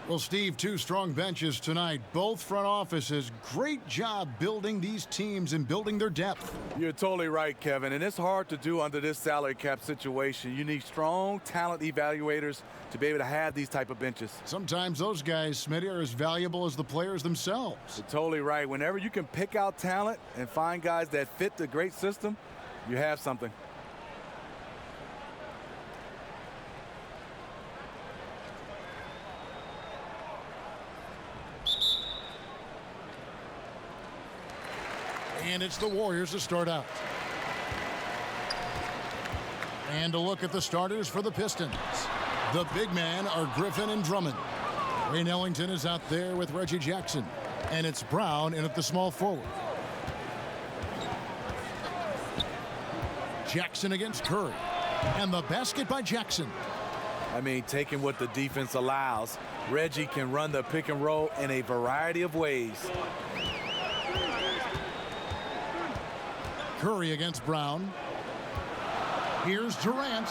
Well, Steve, two strong benches tonight. Both front offices, great job building these teams and building their depth. You're totally right, Kevin, and it's hard to do under this salary cap situation. You need strong talent evaluators to be able to have these type of benches. Sometimes those guys, Smitty, are as valuable as the players themselves. You're totally right. Whenever you can pick out talent and find guys that fit the great system, you have something. And it's the Warriors to start out. And a look at the starters for the Pistons. The big men are Griffin and Drummond. Wayne Ellington is out there with Reggie Jackson. And it's Brown in at the small forward. Jackson against Curry. And the basket by Jackson. I mean, taking what the defense allows, Reggie can run the pick and roll in a variety of ways. Curry against Brown. Here's Durant.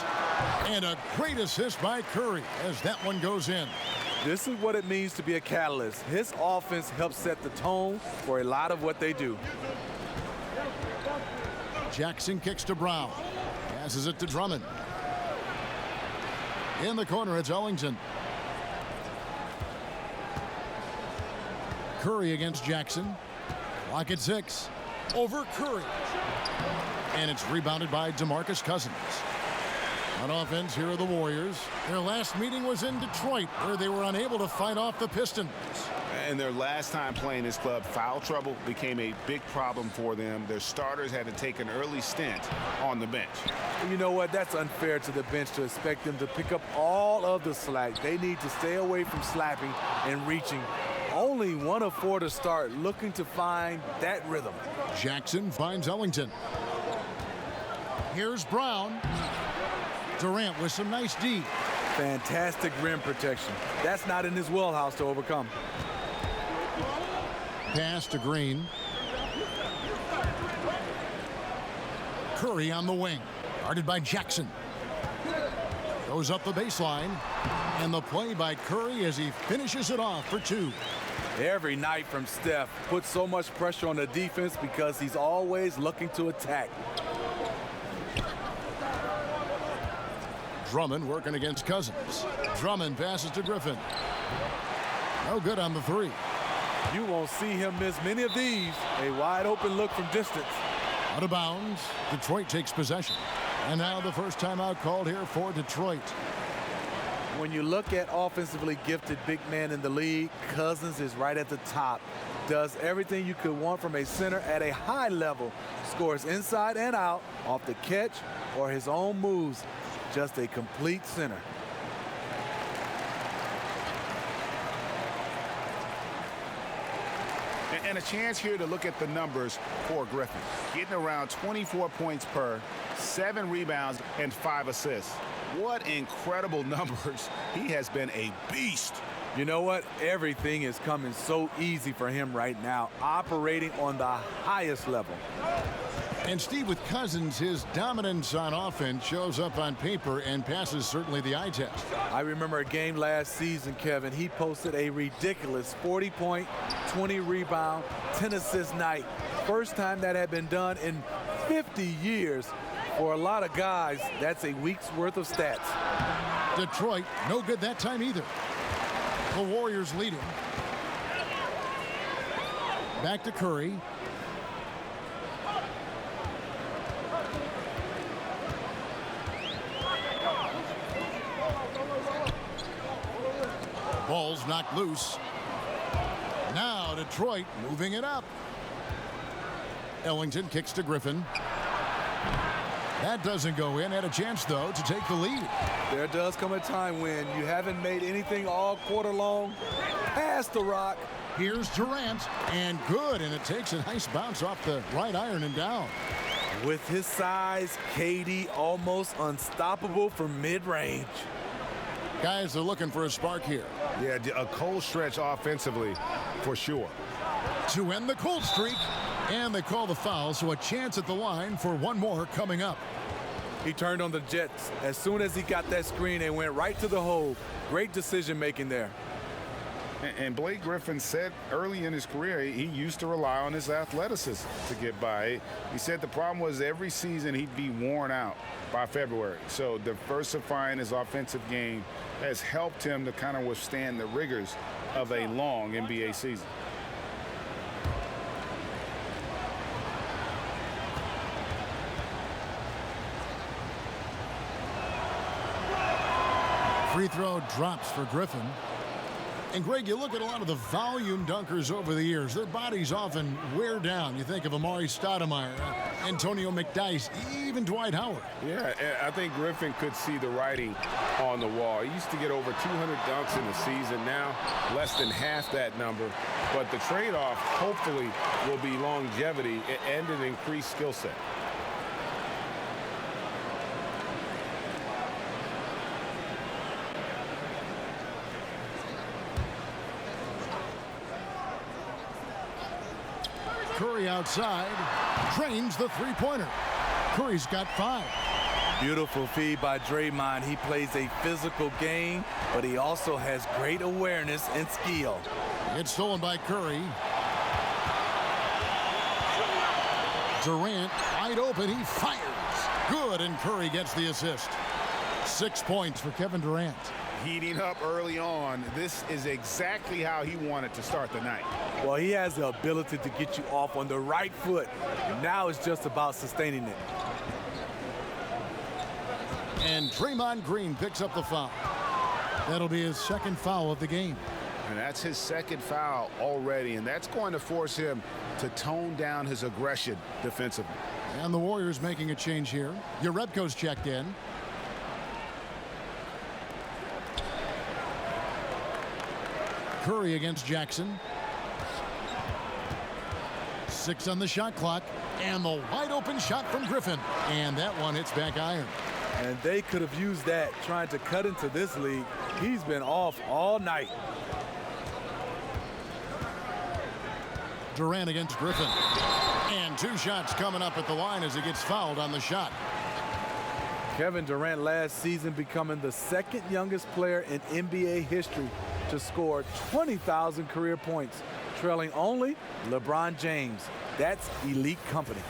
And a great assist by Curry as that one goes in. This is what it means to be a catalyst. His offense helps set the tone for a lot of what they do. Jackson kicks to Brown. Passes it to Drummond. In the corner, it's Ellington. Curry against Jackson. Clock at 6. Over Curry. And it's rebounded by DeMarcus Cousins. On offense, here are the Warriors. Their last meeting was in Detroit, where they were unable to fight off the Pistons. And their last time playing this club, foul trouble became a big problem for them. Their starters had to take an early stint on the bench. You know what? That's unfair to the bench to expect them to pick up all of the slack. They need to stay away from slapping and reaching. Only 1 of 4 to start, looking to find that rhythm. Jackson finds Ellington. Here's Brown. Durant with some nice D. Fantastic rim protection. That's not in his wheelhouse to overcome. Pass to Green. Curry on the wing. Guarded by Jackson. Goes up the baseline. And the play by Curry as he finishes it off for 2. Every night from Steph puts so much pressure on the defense because he's always looking to attack. Drummond working against Cousins. Drummond passes to Griffin. No good on the 3. You won't see him miss many of these. A wide open look from distance. Out of bounds. Detroit takes possession. And now the first timeout called here for Detroit. When you look at offensively gifted big man in the league, Cousins is right at the top. Does everything you could want from a center at a high level. Scores inside and out, off the catch or his own moves. Just a complete center. And a chance here to look at the numbers for Griffin. Getting around 24 points per, 7 rebounds, and 5 assists. What incredible numbers. He has been a beast. You know what? Everything is coming so easy for him right now, operating on the highest level. And Steve, with Cousins, his dominance on offense shows up on paper and passes certainly the eye test. I remember a game last season, Kevin. He posted a ridiculous 40-point, 20-rebound, 10-assist night. First time that had been done in 50 years. For a lot of guys, that's a week's worth of stats. Detroit, no good that time either. The Warriors leading. Back to Curry. Ball's knocked loose. Now Detroit moving it up. Ellington kicks to Griffin. That doesn't go in. Had a chance, though, to take the lead. There does come a time when you haven't made anything all quarter long. Pass the rock. Here's Durant, and good, and it takes a nice bounce off the right iron and down. With his size, KD almost unstoppable from mid-range. Guys are looking for a spark here. Yeah, a cold stretch offensively, for sure. To end the cold streak, and they call the foul, so a chance at the line for one more coming up. He turned on the Jets. As soon as he got that screen, they went right to the hole. Great decision making there. And Blake Griffin said early in his career he used to rely on his athleticism to get by. He said the problem was every season he'd be worn out by February. So diversifying his offensive game has helped him to kind of withstand the rigors of a long NBA season. Free throw drops for Griffin. And Greg, you look at a lot of the volume dunkers over the years. Their bodies often wear down. You think of Amari Stoudemire, Antonio McDyess, even Dwight Howard. Yeah, I think Griffin could see the writing on the wall. He used to get over 200 dunks in the season. Now, less than half that number. But the trade-off, hopefully, will be longevity and an increased skill set. Curry outside, drains the three-pointer. Curry's got 5. Beautiful feed by Draymond. He plays a physical game, but he also has great awareness and skill. It's stolen by Curry. Durant wide open. He fires. Good, and Curry gets the assist. 6 points for Kevin Durant. Heating up early on. This is exactly how he wanted to start the night. Well, he has the ability to get you off on the right foot. Now it's just about sustaining it. And Draymond Green picks up the foul. That'll be his second foul of the game. And that's his second foul already, and that's going to force him to tone down his aggression defensively. And the Warriors making a change here. Jerebko's checked in. Curry against Jackson. 6 on the shot clock. And the wide open shot from Griffin. And that one hits back iron. And they could have used that trying to cut into this league. He's been off all night. Durant against Griffin. And 2 shots coming up at the line as he gets fouled on the shot. Kevin Durant last season becoming the second youngest player in NBA history to score 20,000 career points, trailing only LeBron James. That's elite company.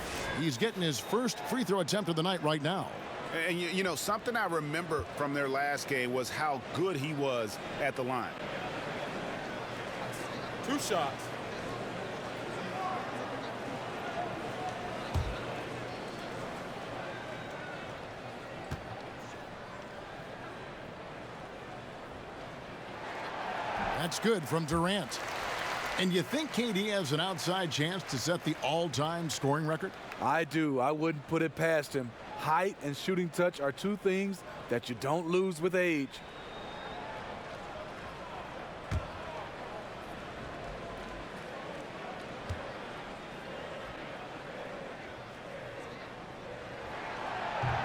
He's getting his first free throw attempt of the night right now. And you know, something I remember from their last game was how good he was at the line. 2 shots. That's good from Durant. And you think KD has an outside chance to set the all-time scoring record? I do. I wouldn't put it past him. Height and shooting touch are 2 things that you don't lose with age.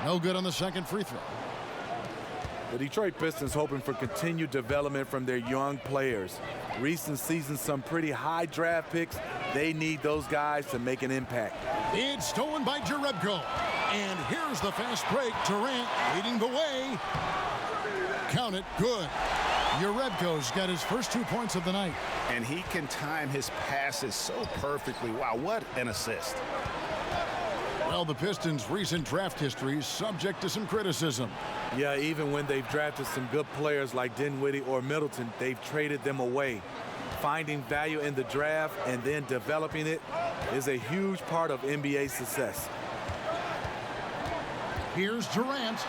No good on the second free throw. The Detroit Pistons hoping for continued development from their young players. Recent seasons, some pretty high draft picks. They need those guys to make an impact. It's stolen by Jerebko. And here's the fast break. Durant leading the way. Count it. Good. Jerebko's got his first 2 points of the night. And he can time his passes so perfectly. Wow, what an assist. Well, the Pistons' recent draft history is subject to some criticism. Yeah, even when they've drafted some good players like Dinwiddie or Middleton, they've traded them away. Finding value in the draft and then developing it is a huge part of NBA success. Here's Durant.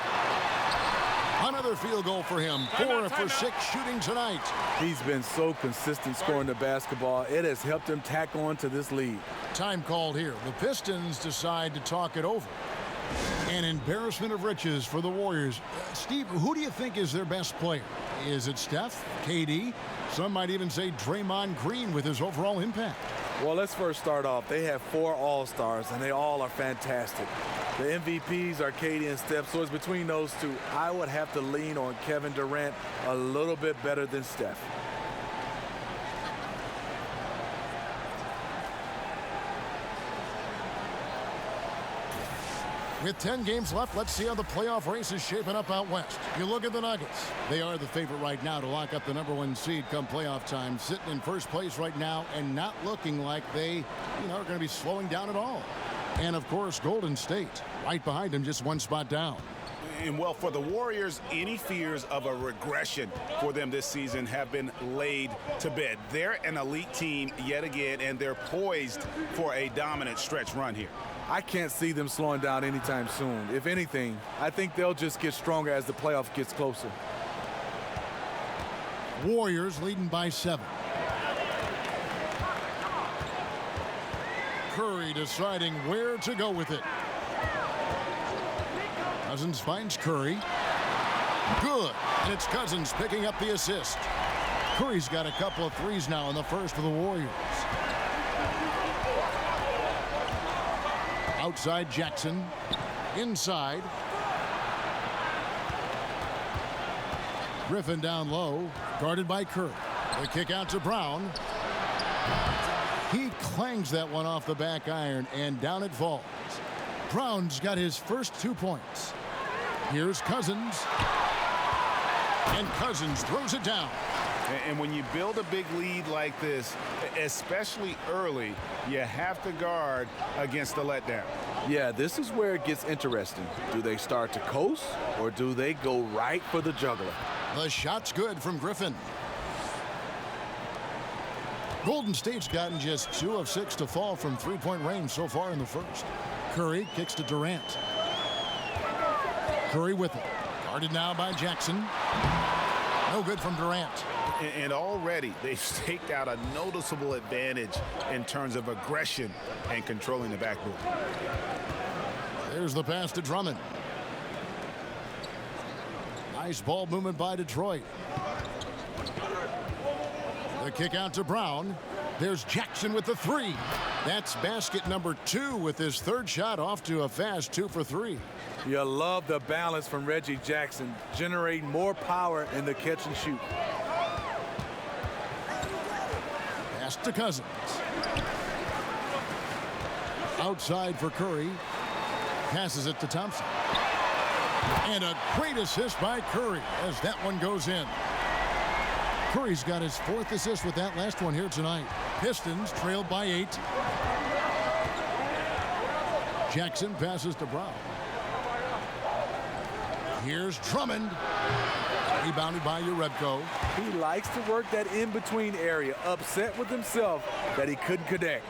Another field goal for him. 4 for 6 shooting tonight. He's been so consistent scoring the basketball. It has helped him tack on to this lead. Time called here. The Pistons decide to talk it over. An embarrassment of riches for the Warriors. Steve, who do you think is their best player? Is it Steph, KD? Some might even say Draymond Green with his overall impact. Well, let's first start off. They have 4 All-Stars, and they all are fantastic. The MVPs are KD and Steph, so it's between those 2. I would have to lean on Kevin Durant a little bit better than Steph. With 10 games left, let's see how the playoff race is shaping up out west. You look at the Nuggets. They are the favorite right now to lock up the #1 seed come playoff time, sitting in first place right now and not looking like they, are going to be slowing down at all. And, of course, Golden State right behind them, just one spot down. And, well, for the Warriors, any fears of a regression for them this season have been laid to bed. They're an elite team yet again, and they're poised for a dominant stretch run here. I can't see them slowing down anytime soon. If anything, I think they'll just get stronger as the playoff gets closer. Warriors leading by 7. Curry deciding where to go with it. Cousins finds Curry. Good. And it's Cousins picking up the assist. Curry's got a couple of threes now in the first for the Warriors. Outside Jackson. Inside. Griffin down low. Guarded by Curry. The kick out to Brown. He clangs that one off the back iron, and down it falls. Brown's got his first 2 points. Here's Cousins. And Cousins throws it down. And when you build a big lead like this, especially early, you have to guard against the letdown. Yeah, this is where it gets interesting. Do they start to coast, or do they go right for the juggler? The shot's good from Griffin. Golden State's gotten just 2 of 6 to fall from three-point range so far in the first. Curry kicks to Durant. Curry with it. Guarded now by Jackson. No good from Durant. And already they've staked out a noticeable advantage in terms of aggression and controlling the backboard. There's the pass to Drummond. Nice ball movement by Detroit. The kick out to Brown. There's Jackson with the 3. That's basket number 2 with his third shot off to a fast 2 for 3. You love the balance from Reggie Jackson, generating more power in the catch and shoot. Pass to Cousins. Outside for Curry. Passes it to Thompson. And a great assist by Curry as that one goes in. Curry's got his 4th assist with that last one here tonight. Pistons trailed by 8. Jackson passes to Brown. Here's Drummond. Rebounded by Urebko. He likes to work that in-between area, upset with himself that he couldn't connect.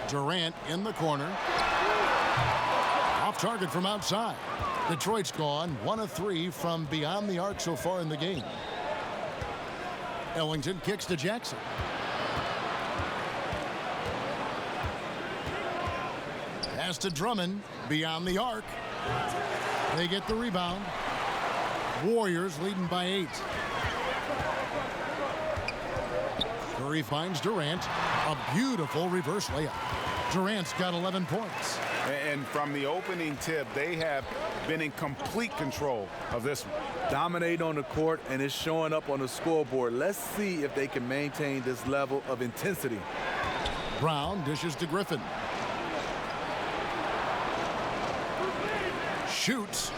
Durant in the corner. Off target from outside. Detroit's gone 1 of 3 from beyond the arc so far in the game. Ellington kicks to Jackson. Pass to Drummond beyond the arc. They get the rebound. Warriors leading by 8. Curry finds Durant. A beautiful reverse layup. Durant's got 11 points. And from the opening tip, they have been in complete control of this one. Dominate on the court, and it's showing up on the scoreboard. Let's see if they can maintain this level of intensity. Brown dishes to Griffin. Shoots.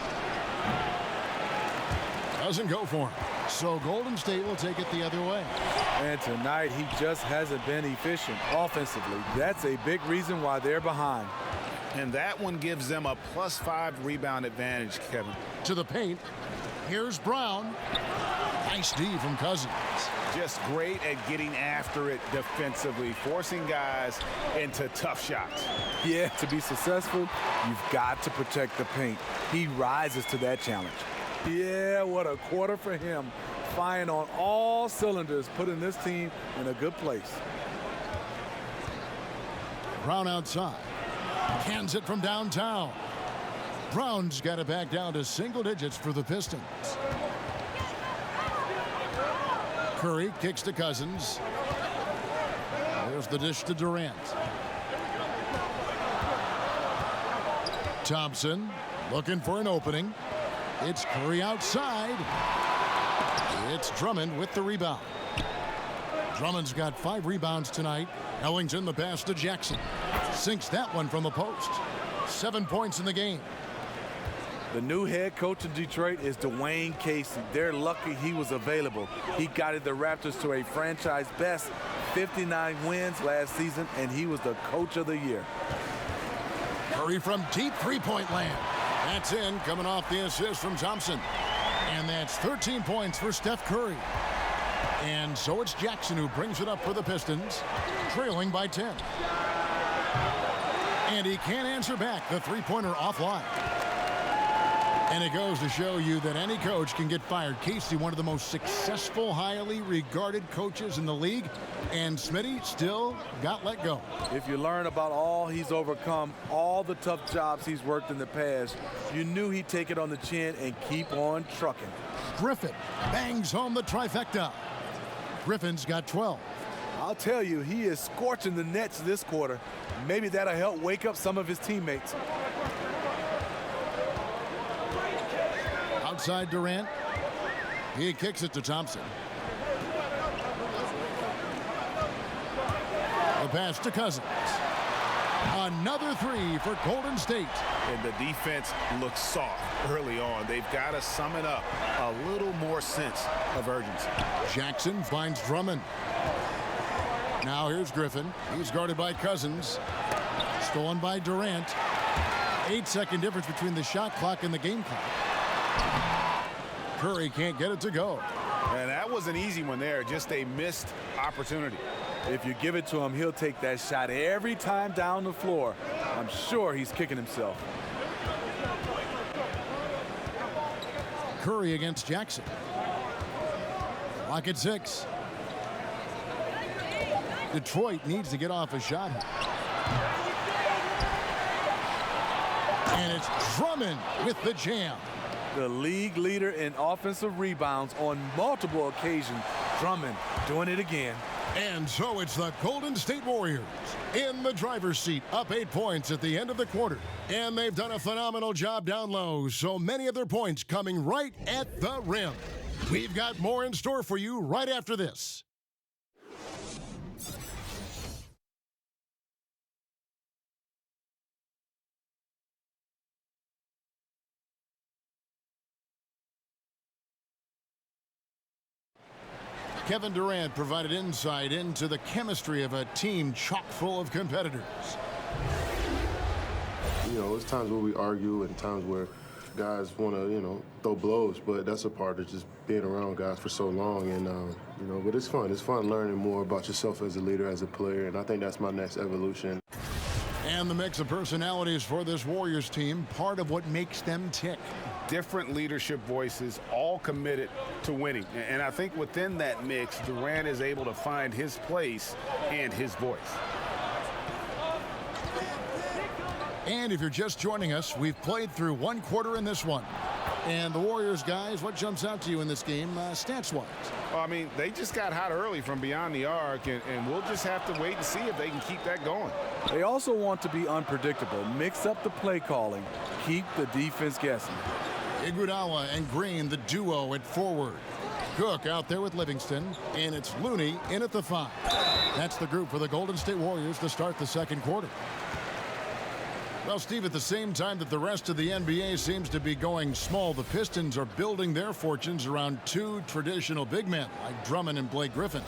Doesn't go for him. So Golden State will take it the other way. And tonight, he just hasn't been efficient offensively. That's a big reason why they're behind. And that one gives them a +5 rebound advantage, Kevin. To the paint. Here's Brown. Nice D from Cousins. Just great at getting after it defensively, forcing guys into tough shots. Yeah, to be successful, you've got to protect the paint. He rises to that challenge. Yeah, what a quarter for him. Firing on all cylinders, putting this team in a good place. Brown outside. Cans it from downtown. Brown's got it back down to single digits for the Pistons. Curry kicks to Cousins. There's the dish to Durant. Thompson looking for an opening. It's Curry outside. It's Drummond with the rebound. Drummond's got 5 rebounds tonight. Ellington the pass to Jackson. Sinks that one from the post. 7 points in the game. The new head coach in Detroit is Dwayne Casey. They're lucky he was available. He guided the Raptors to a franchise best 59 wins last season, and he was the coach of the year. Curry from deep three-point land. That's in, coming off the assist from Thompson. And that's 13 points for Steph Curry. And so it's Jackson who brings it up for the Pistons, trailing by 10. And he can't answer back the three-pointer offline. And it goes to show you that any coach can get fired. Casey, one of the most successful, highly regarded coaches in the league, and Smitty still got let go. If you learn about all he's overcome, all the tough jobs he's worked in the past, you knew he'd take it on the chin and keep on trucking. Griffin bangs home the trifecta. Griffin's got 12. I'll tell you, he is scorching the Nets this quarter. Maybe that'll help wake up some of his teammates. Outside Durant. He kicks it to Thompson. The pass to Cousins. Another three for Golden State. And the defense looks soft early on. They've got to sum it up. A little more sense of urgency. Jackson finds Drummond. Now here's Griffin. He's guarded by Cousins. Stolen by Durant. 8-second difference between the shot clock and the game clock. Curry can't get it to go. And that was an easy one there. Just a missed opportunity. If you give it to him, he'll take that shot every time down the floor. I'm sure he's kicking himself. Curry against Jackson. Clock at 6. Detroit needs to get off a shot. And it's Drummond with the jam. The league leader in offensive rebounds on multiple occasions. Drummond doing it again. And so it's the Golden State Warriors in the driver's seat, up 8 points at the end of the quarter. And they've done a phenomenal job down low, so many of their points coming right at the rim. We've got more in store for you right after this. Kevin Durant provided insight into the chemistry of a team chock full of competitors. You know, there's times where we argue and times where guys want to, throw blows, but that's a part of just being around guys for so long. And, but it's fun. It's fun learning more about yourself as a leader, as a player, and I think that's my next evolution. And the mix of personalities for this Warriors team, part of what makes them tick. Different leadership voices, all committed to winning. And I think within that mix, Durant is able to find his place and his voice. And if you're just joining us, we've played through one quarter in this one. And the Warriors, guys, what jumps out to you in this game, stats-wise? Well, I mean, they just got hot early from beyond the arc, and we'll just have to wait and see if they can keep that going. They also want to be unpredictable. Mix up the play calling. Keep the defense guessing. Iguodala and Green, the duo at forward. Cook out there with Livingston, and it's Looney in at the 5. That's the group for the Golden State Warriors to start the second quarter. Well, Steve, at the same time that the rest of the NBA seems to be going small, the Pistons are building their fortunes around two traditional big men like Drummond and Blake Griffin.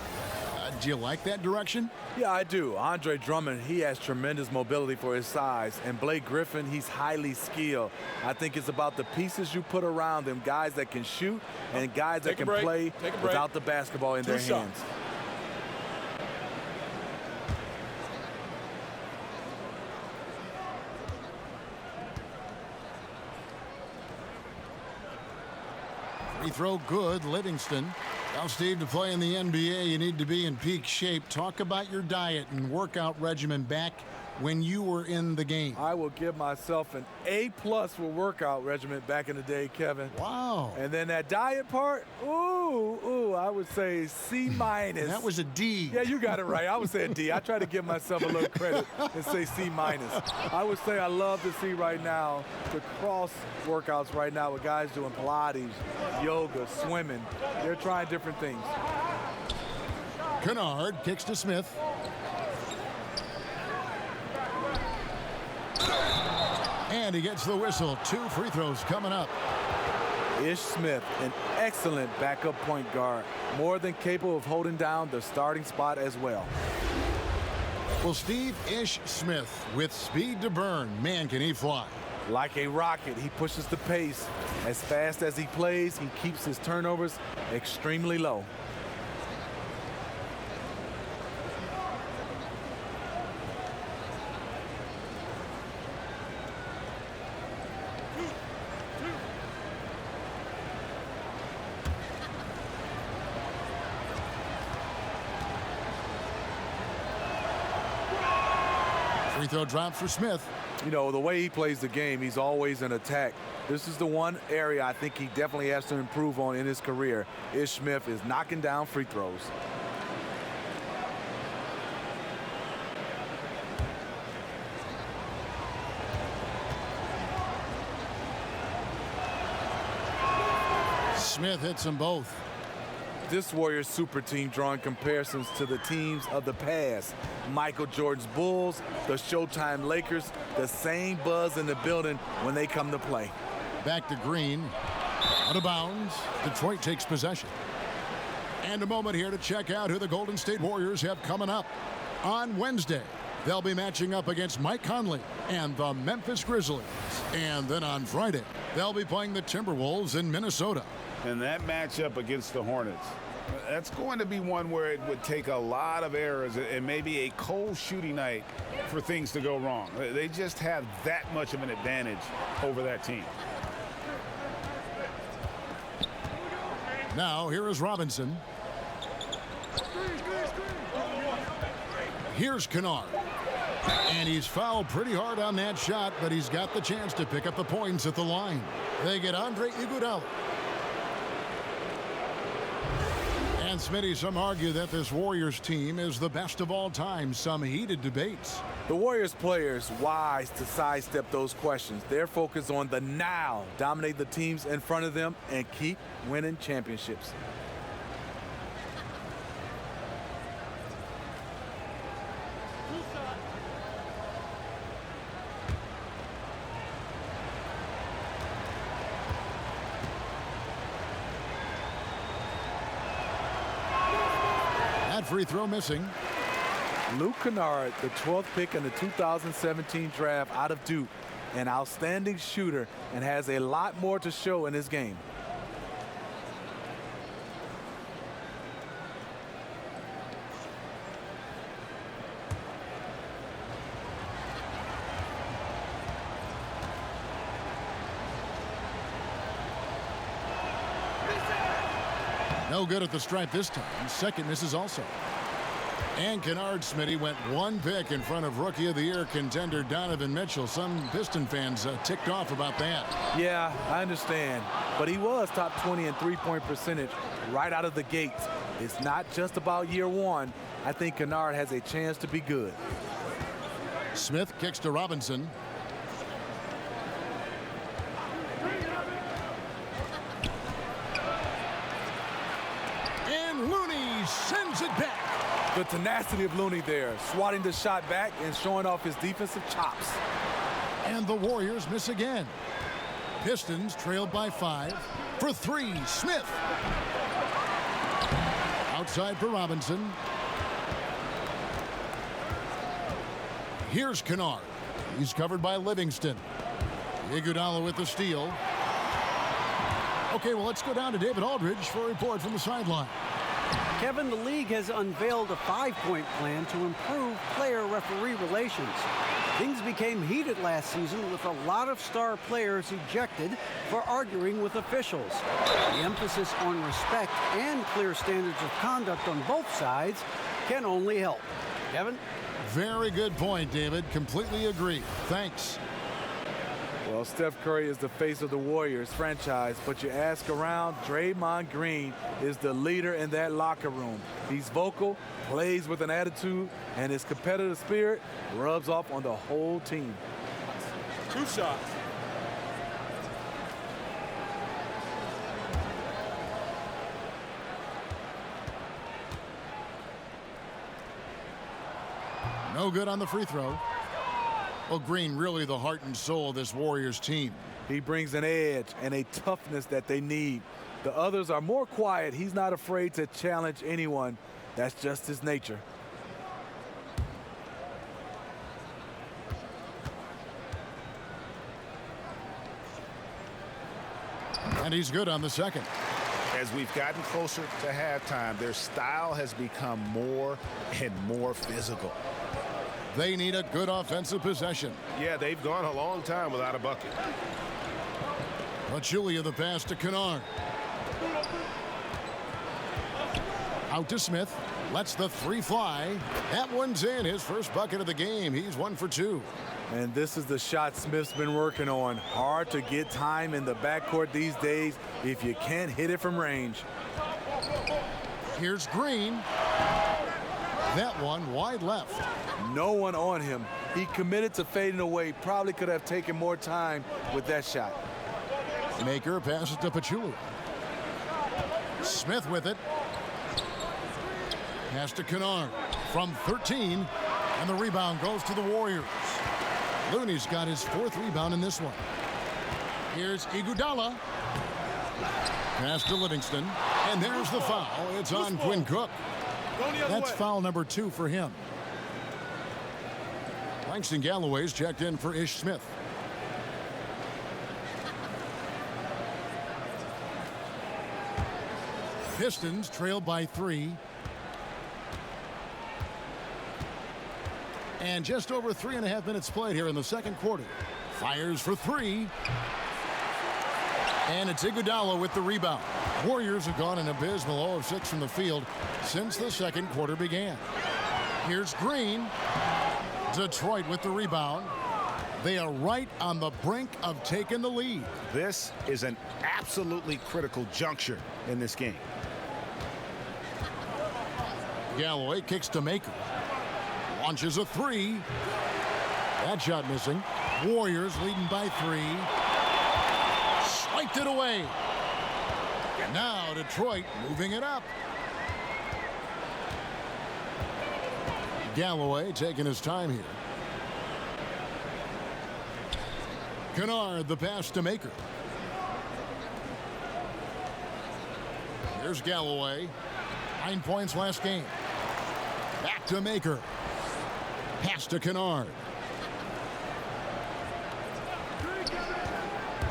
Do you like that direction? Yeah, I do. Andre Drummond, he has tremendous mobility for his size. And Blake Griffin, he's highly skilled. I think it's about the pieces you put around them, guys that can shoot and guys that can play without the basketball in their hands. Free throw good, Livingston. Well, Steve, to play in the NBA, you need to be in peak shape. Talk about your diet and workout regimen back when you were in the game. I will give myself an A+ for workout regimen back in the day, Kevin. Wow. And then that diet part, I would say C-. That was a D. Yeah, you got it right. I would say a D. I try to give myself a little credit and say C-. I would say I love to see right now the cross workouts right now with guys doing Pilates, yoga, swimming. They're trying different things. Kennard kicks to Smith. And And he gets the whistle. 2 free throws coming up. Ish Smith, an excellent backup point guard, more than capable of holding down the starting spot as well. Well, Steve, Ish Smith with speed to burn. Man, can he fly. Like a rocket, he pushes the pace. As fast as he plays, he keeps his turnovers extremely low. Free throw drops for Smith. You know, the way he plays the game, he's always in attack. This is the one area I think he definitely has to improve on in his career. Ish Smith is knocking down free throws. Smith hits them both. This Warriors super team drawing comparisons to the teams of the past. Michael Jordan's Bulls, the Showtime Lakers, the same buzz in the building when they come to play. Back to Green. Out of bounds. Detroit takes possession. And a moment here to check out who the Golden State Warriors have coming up. On Wednesday, they'll be matching up against Mike Conley and the Memphis Grizzlies. And then on Friday, they'll be playing the Timberwolves in Minnesota. And that matchup against the Hornets, that's going to be one where it would take a lot of errors and maybe a cold shooting night for things to go wrong. They just have that much of an advantage over that team. Now, here is Robinson. Here's Kennard. And he's fouled pretty hard on that shot, but he's got the chance to pick up the points at the line. They get Andre Iguodala. And Smitty, some argue that this Warriors team is the best of all time. Some heated debates. The Warriors players wise to sidestep those questions. They're focused on the now, dominate the teams in front of them, and keep winning championships. That free throw missing. Luke Kennard, the 12th pick in the 2017 draft out of Duke, an outstanding shooter and has a lot more to show in his game. No good at the stripe this time. Second misses also. And Kennard, Smitty, went 1 pick in front of Rookie of the Year contender Donovan Mitchell. Some Piston fans ticked off about that. Yeah, I understand. But he was top 20 in three-point percentage right out of the gates. It's not just about year one. I think Kennard has a chance to be good. Smith kicks to Robinson. And Looney sends it back. The tenacity of Looney there, swatting the shot back and showing off his defensive chops. And the Warriors miss again. Pistons trailed by 5. For 3, Smith. Outside for Robinson. Here's Kennard. He's covered by Livingston. Iguodala with the steal. Okay, well, let's go down to David Aldridge for a report from the sideline. Kevin, the league has unveiled a 5-point plan to improve player-referee relations. Things became heated last season with a lot of star players ejected for arguing with officials. The emphasis on respect and clear standards of conduct on both sides can only help. Kevin? Very good point, David. Completely agree. Thanks. Well, Steph Curry is the face of the Warriors franchise, but you ask around, Draymond Green is the leader in that locker room. He's vocal, plays with an attitude, and his competitive spirit rubs off on the whole team. 2 shots. No good on the free throw. Well, Green really the heart and soul of this Warriors team. He brings an edge and a toughness that they need. The others are more quiet. He's not afraid to challenge anyone. That's just his nature. And he's good on the second. As we've gotten closer to halftime, their style has become more and more physical. They need a good offensive possession. Yeah, they've gone a long time without a bucket. Pachulia the pass to Kennard. Out to Smith. Lets the three fly. That one's in. His first bucket of the game. He's 1 for 2. And this is the shot Smith's been working on. Hard to get time in the backcourt these days if you can't hit it from range. Here's Green. That one wide left. No one on him. He committed to fading away. Probably could have taken more time with that shot. Maker passes to Pachulia. Smith with it. Pass to Kennard from 13. And the rebound goes to the Warriors. Looney's got his 4th rebound in this one. Here's Iguodala. Pass to Livingston. And there's the foul. It's on Quinn Cook. That's foul number 2 for him. Langston Galloway's checked in for Ish Smith. Pistons trail by 3. And just over 3.5 minutes played here in the second quarter. Fires for 3. And it's Iguodala with the rebound. Warriors have gone an abysmal 0 of 6 from the field since the second quarter began. Here's Green. Detroit with the rebound. They are right on the brink of taking the lead. This is an absolutely critical juncture in this game. Galloway kicks to Maker. Launches a 3. That shot missing. Warriors leading by 3. Swiped it away. Now Detroit moving it up. Galloway taking his time here. Kennard the pass to Maker. Here's Galloway. 9 points last game. Back to Maker. Pass to Kennard.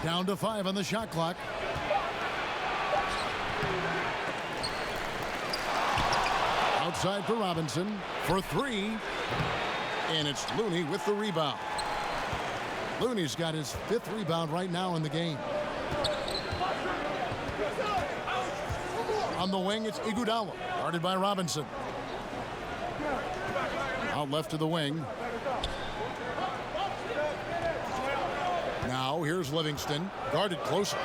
Down to 5 on the shot clock. Outside for Robinson for 3. And it's Looney with the rebound. Looney's got his 5th rebound right now in the game. On the wing, it's Iguodala, guarded by Robinson. Out left to the wing. Now here's Livingston, guarded closer.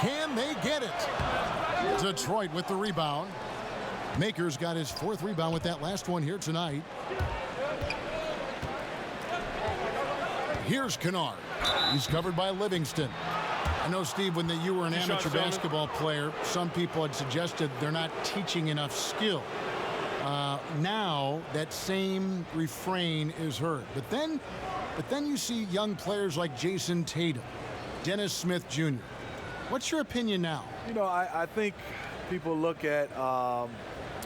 Can they get it? Detroit with the rebound. Maker's got his 4th rebound with that last one here tonight. Here's Kennard. He's covered by Livingston. I know, Steve, when you were an amateur basketball player, some people had suggested they're not teaching enough skill. Now that same refrain is heard. But then you see young players like Jason Tatum, Dennis Smith Jr. What's your opinion now? You know, I think people look at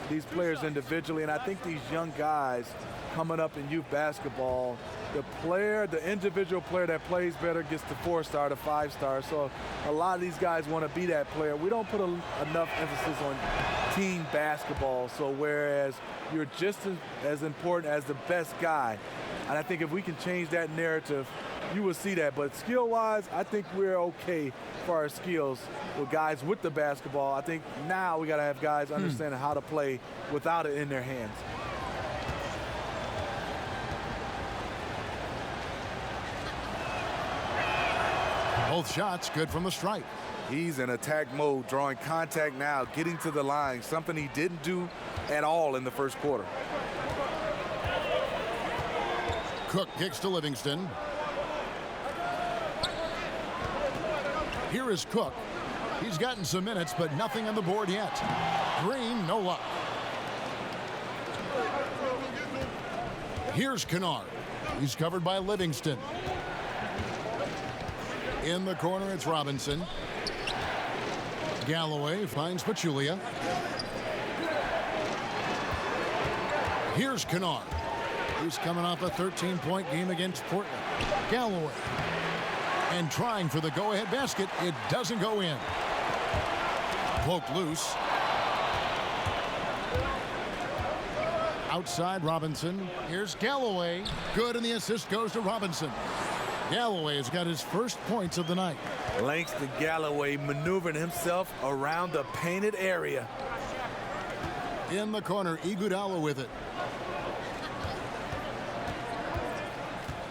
these players individually, and I think these young guys coming up in youth basketball, the individual player that plays better gets the 4-star, the 5-star. So a lot of these guys want to be that player. We don't put enough emphasis on team basketball. So whereas you're just as important as the best guy, and I think if we can change that narrative, you will see that. But skill-wise, I think we're okay for our skills with guys with the basketball. I think now we got to have guys understanding how to play without it in their hands. Both shots good from the stripe. He's in attack mode, drawing contact now, getting to the line, something he didn't do at all in the first quarter. Cook kicks to Livingston. Here is Cook. He's gotten some minutes, but nothing on the board yet. Green, no luck. Here's Kennard. He's covered by Livingston. In the corner, it's Robinson. Galloway finds Pachulia. Here's Kennard. He's coming off a 13-point game against Portland. Galloway. And trying for the go-ahead basket. It doesn't go in. Poked loose. Outside Robinson. Here's Galloway. Good, and the assist goes to Robinson. Galloway has got his first points of the night. Langston Galloway maneuvering himself around the painted area. In the corner, Iguodala with it.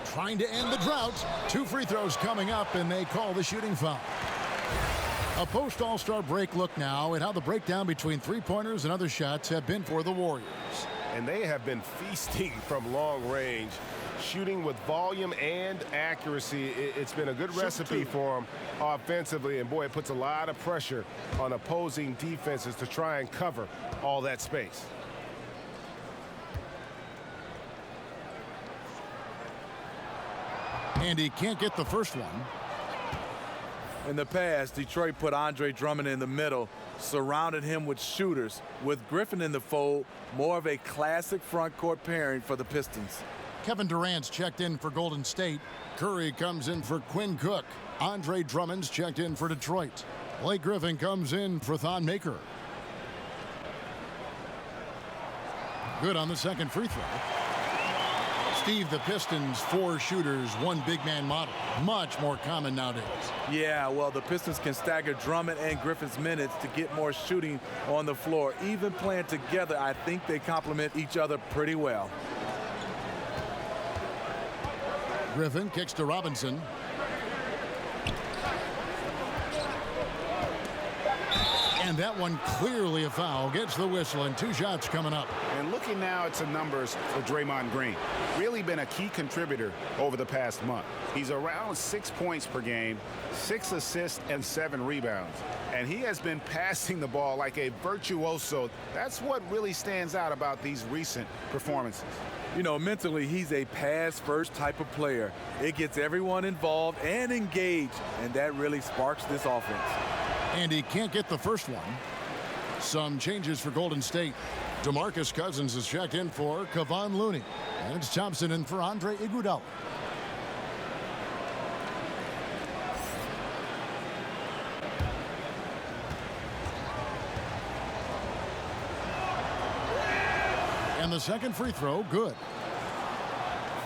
Trying to end the drought. 2 free throws coming up, and they call the shooting foul. A post-All-Star break look now at how the breakdown between three-pointers and other shots have been for the Warriors. And they have been feasting from long range, shooting with volume and accuracy. It's been a good recipe for them offensively, and boy, it puts a lot of pressure on opposing defenses to try and cover all that space. And he can't get the first one. In the past, Detroit put Andre Drummond in the middle, surrounded him with shooters. With Griffin in the fold, more of a classic front court pairing for the Pistons. Kevin Durant's checked in for Golden State. Curry comes in for Quinn Cook. Andre Drummond's checked in for Detroit. Blake Griffin comes in for Thon Maker. Good on the second free throw. Steve, the Pistons, 4 shooters, 1 big man model. Much more common nowadays. Yeah, well, the Pistons can stagger Drummond and Griffin's minutes to get more shooting on the floor. Even playing together, I think they complement each other pretty well. Griffin kicks to Robinson. And that one clearly a foul. Gets the whistle, and 2 shots coming up. And looking now at some numbers for Draymond Green. Really been a key contributor over the past month. He's around 6 points per game, 6 assists, and 7 rebounds. And he has been passing the ball like a virtuoso. That's what really stands out about these recent performances. You know, mentally, he's a pass-first type of player. It gets everyone involved and engaged, and that really sparks this offense. And he can't get the first one. Some changes for Golden State. DeMarcus Cousins is checked in for Kevon Looney. And it's Thompson in for Andre Iguodala. And the second free throw, good.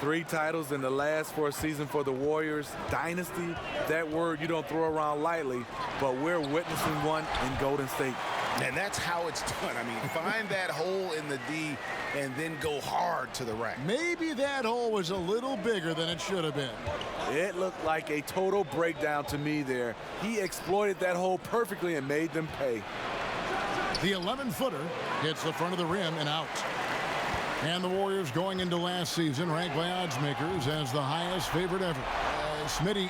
3 titles in the last 4 seasons for the Warriors. Dynasty, that word you don't throw around lightly, but we're witnessing one in Golden State. And that's how it's done. I mean, find that hole in the D and then go hard to the rack. Maybe that hole was a little bigger than it should have been. It looked like a total breakdown to me there. He exploited that hole perfectly and made them pay. The 11-footer hits the front of the rim and out. And the Warriors going into last season ranked by odds makers as the highest favorite ever. Smitty,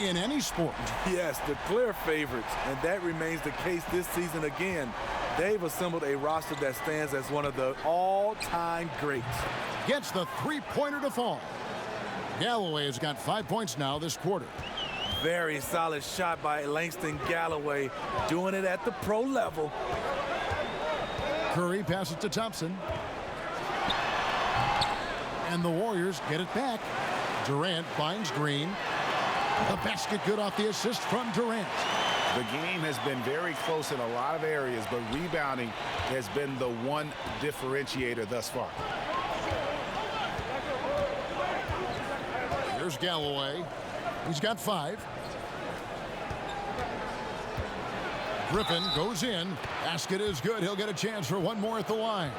in any sport. Yes, the clear favorites, and that remains the case this season again. They've assembled a roster that stands as one of the all-time greats. Gets the three-pointer to fall. Galloway has got 5 points now this quarter. Very solid shot by Langston Galloway, doing it at the pro level. Curry passes to Thompson. And the Warriors get it back. Durant finds Green. The basket good off the assist from Durant. The game has been very close in a lot of areas, but rebounding has been the one differentiator thus far. Here's Galloway. He's got 5. Griffin goes in. Basket is good. He'll get a chance for one more at the line.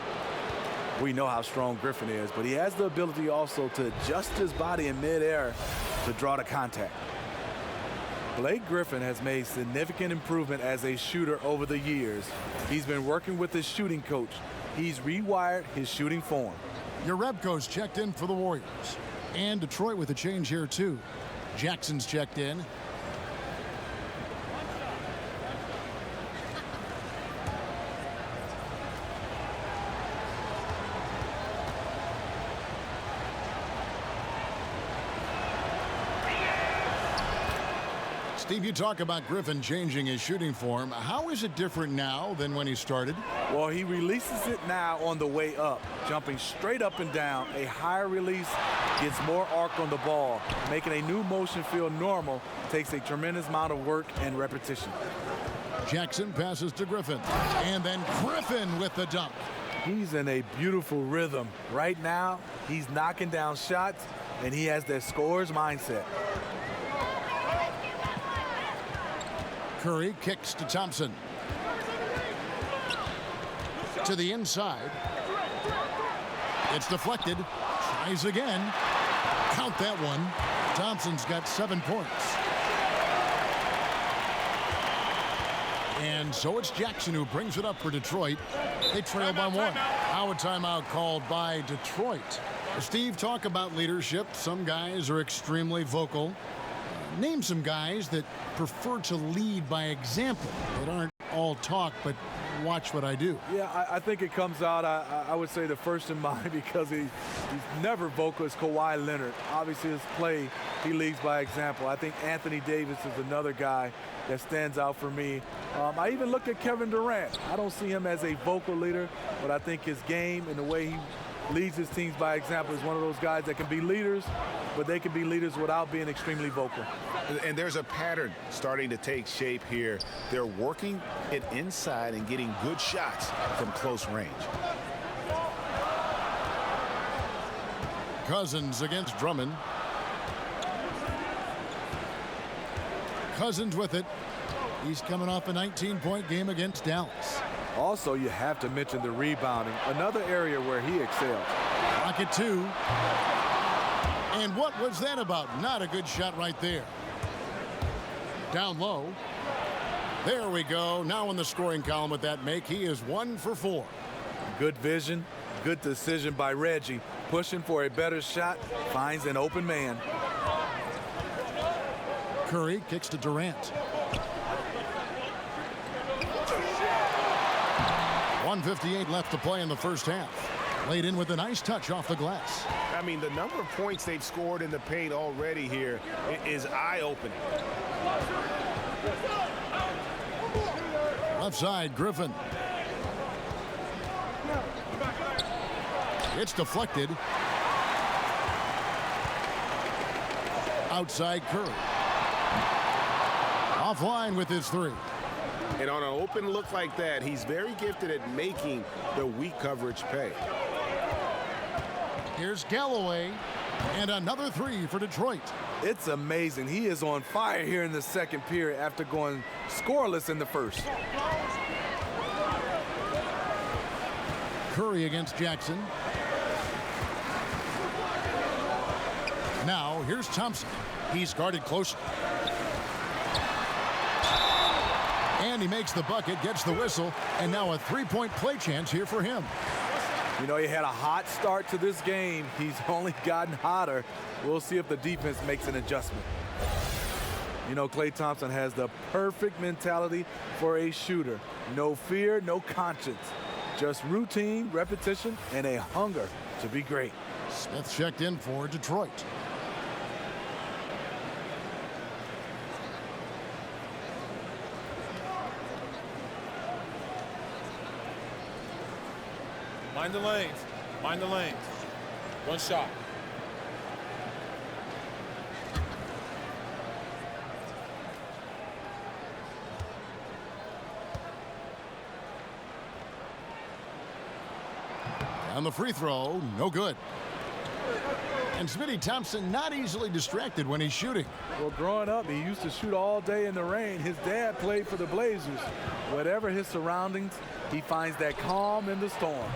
We know how strong Griffin is, but he has the ability also to adjust his body in midair to draw the contact. Blake Griffin has made significant improvement as a shooter over the years. He's been working with his shooting coach. He's rewired his shooting form. Jerebko's checked in for the Warriors. And Detroit with a change here, too. Jackson's checked in. Steve, you talk about Griffin changing his shooting form. How is it different now than when he started? Well, he releases it now on the way up, jumping straight up and down. A higher release gets more arc on the ball. Making a new motion feel normal takes a tremendous amount of work and repetition. Jackson passes to Griffin. And then Griffin with the dunk. He's in a beautiful rhythm. Right now, he's knocking down shots, and he has that scorer's mindset. Curry kicks to Thompson. To the inside. It's deflected. Tries again. Count that one. Thompson's got 7 points. And so it's Jackson who brings it up for Detroit. They trail by 1. Now a timeout called by Detroit. Steve, talk about leadership. Some guys are extremely vocal. Name some guys that prefer to lead by example, that aren't all talk, but watch what I do. Yeah, I think it comes out, I would say the first in mind, because he's never vocal, is Kawhi Leonard. Obviously, his play, he leads by example. I think Anthony Davis is another guy that stands out for me. I even look at Kevin Durant. I don't see him as a vocal leader, but I think his game and the way he leads his teams by example is one of those guys that can be leaders, but they can be leaders without being extremely vocal. And there's a pattern starting to take shape here. They're working it inside and getting good shots from close range. Cousins against Drummond. Cousins with it. He's coming off a 19-point game against Dallas. Also, you have to mention the rebounding, another area where he excels. Pocket 2. And what was that about? Not a good shot right there. Down low. There we go. Now in the scoring column with that make, he is 1 for 4. Good vision, good decision by Reggie. Pushing for a better shot, finds an open man. Curry kicks to Durant. 1:58 left to play in the first half. Laid in with a nice touch off the glass. I mean, the number of points they've scored in the paint already here is eye-opening. Left side, Griffin. It's deflected. Outside Curry. Offline with his 3. And on an open look like that, he's very gifted at making the weak coverage pay. Here's Galloway. And another 3 for Detroit. It's amazing. He is on fire here in the second period after going scoreless in the first. Curry against Jackson. Now, here's Thompson. He's guarded closely. And he makes the bucket, gets the whistle, and now a 3-point play chance here for him. You know, he had a hot start to this game. He's only gotten hotter. We'll see if the defense makes an adjustment. You know, Klay Thompson has the perfect mentality for a shooter. No fear, no conscience. Just routine, repetition, and a hunger to be great. Smith checked in for Detroit. Mind the lanes. Mind the lanes. One shot. On the free throw, no good. And Smitty Thompson not easily distracted when he's shooting. Well, growing up, he used to shoot all day in the rain. His dad played for the Blazers. Whatever his surroundings, he finds that calm in the storm.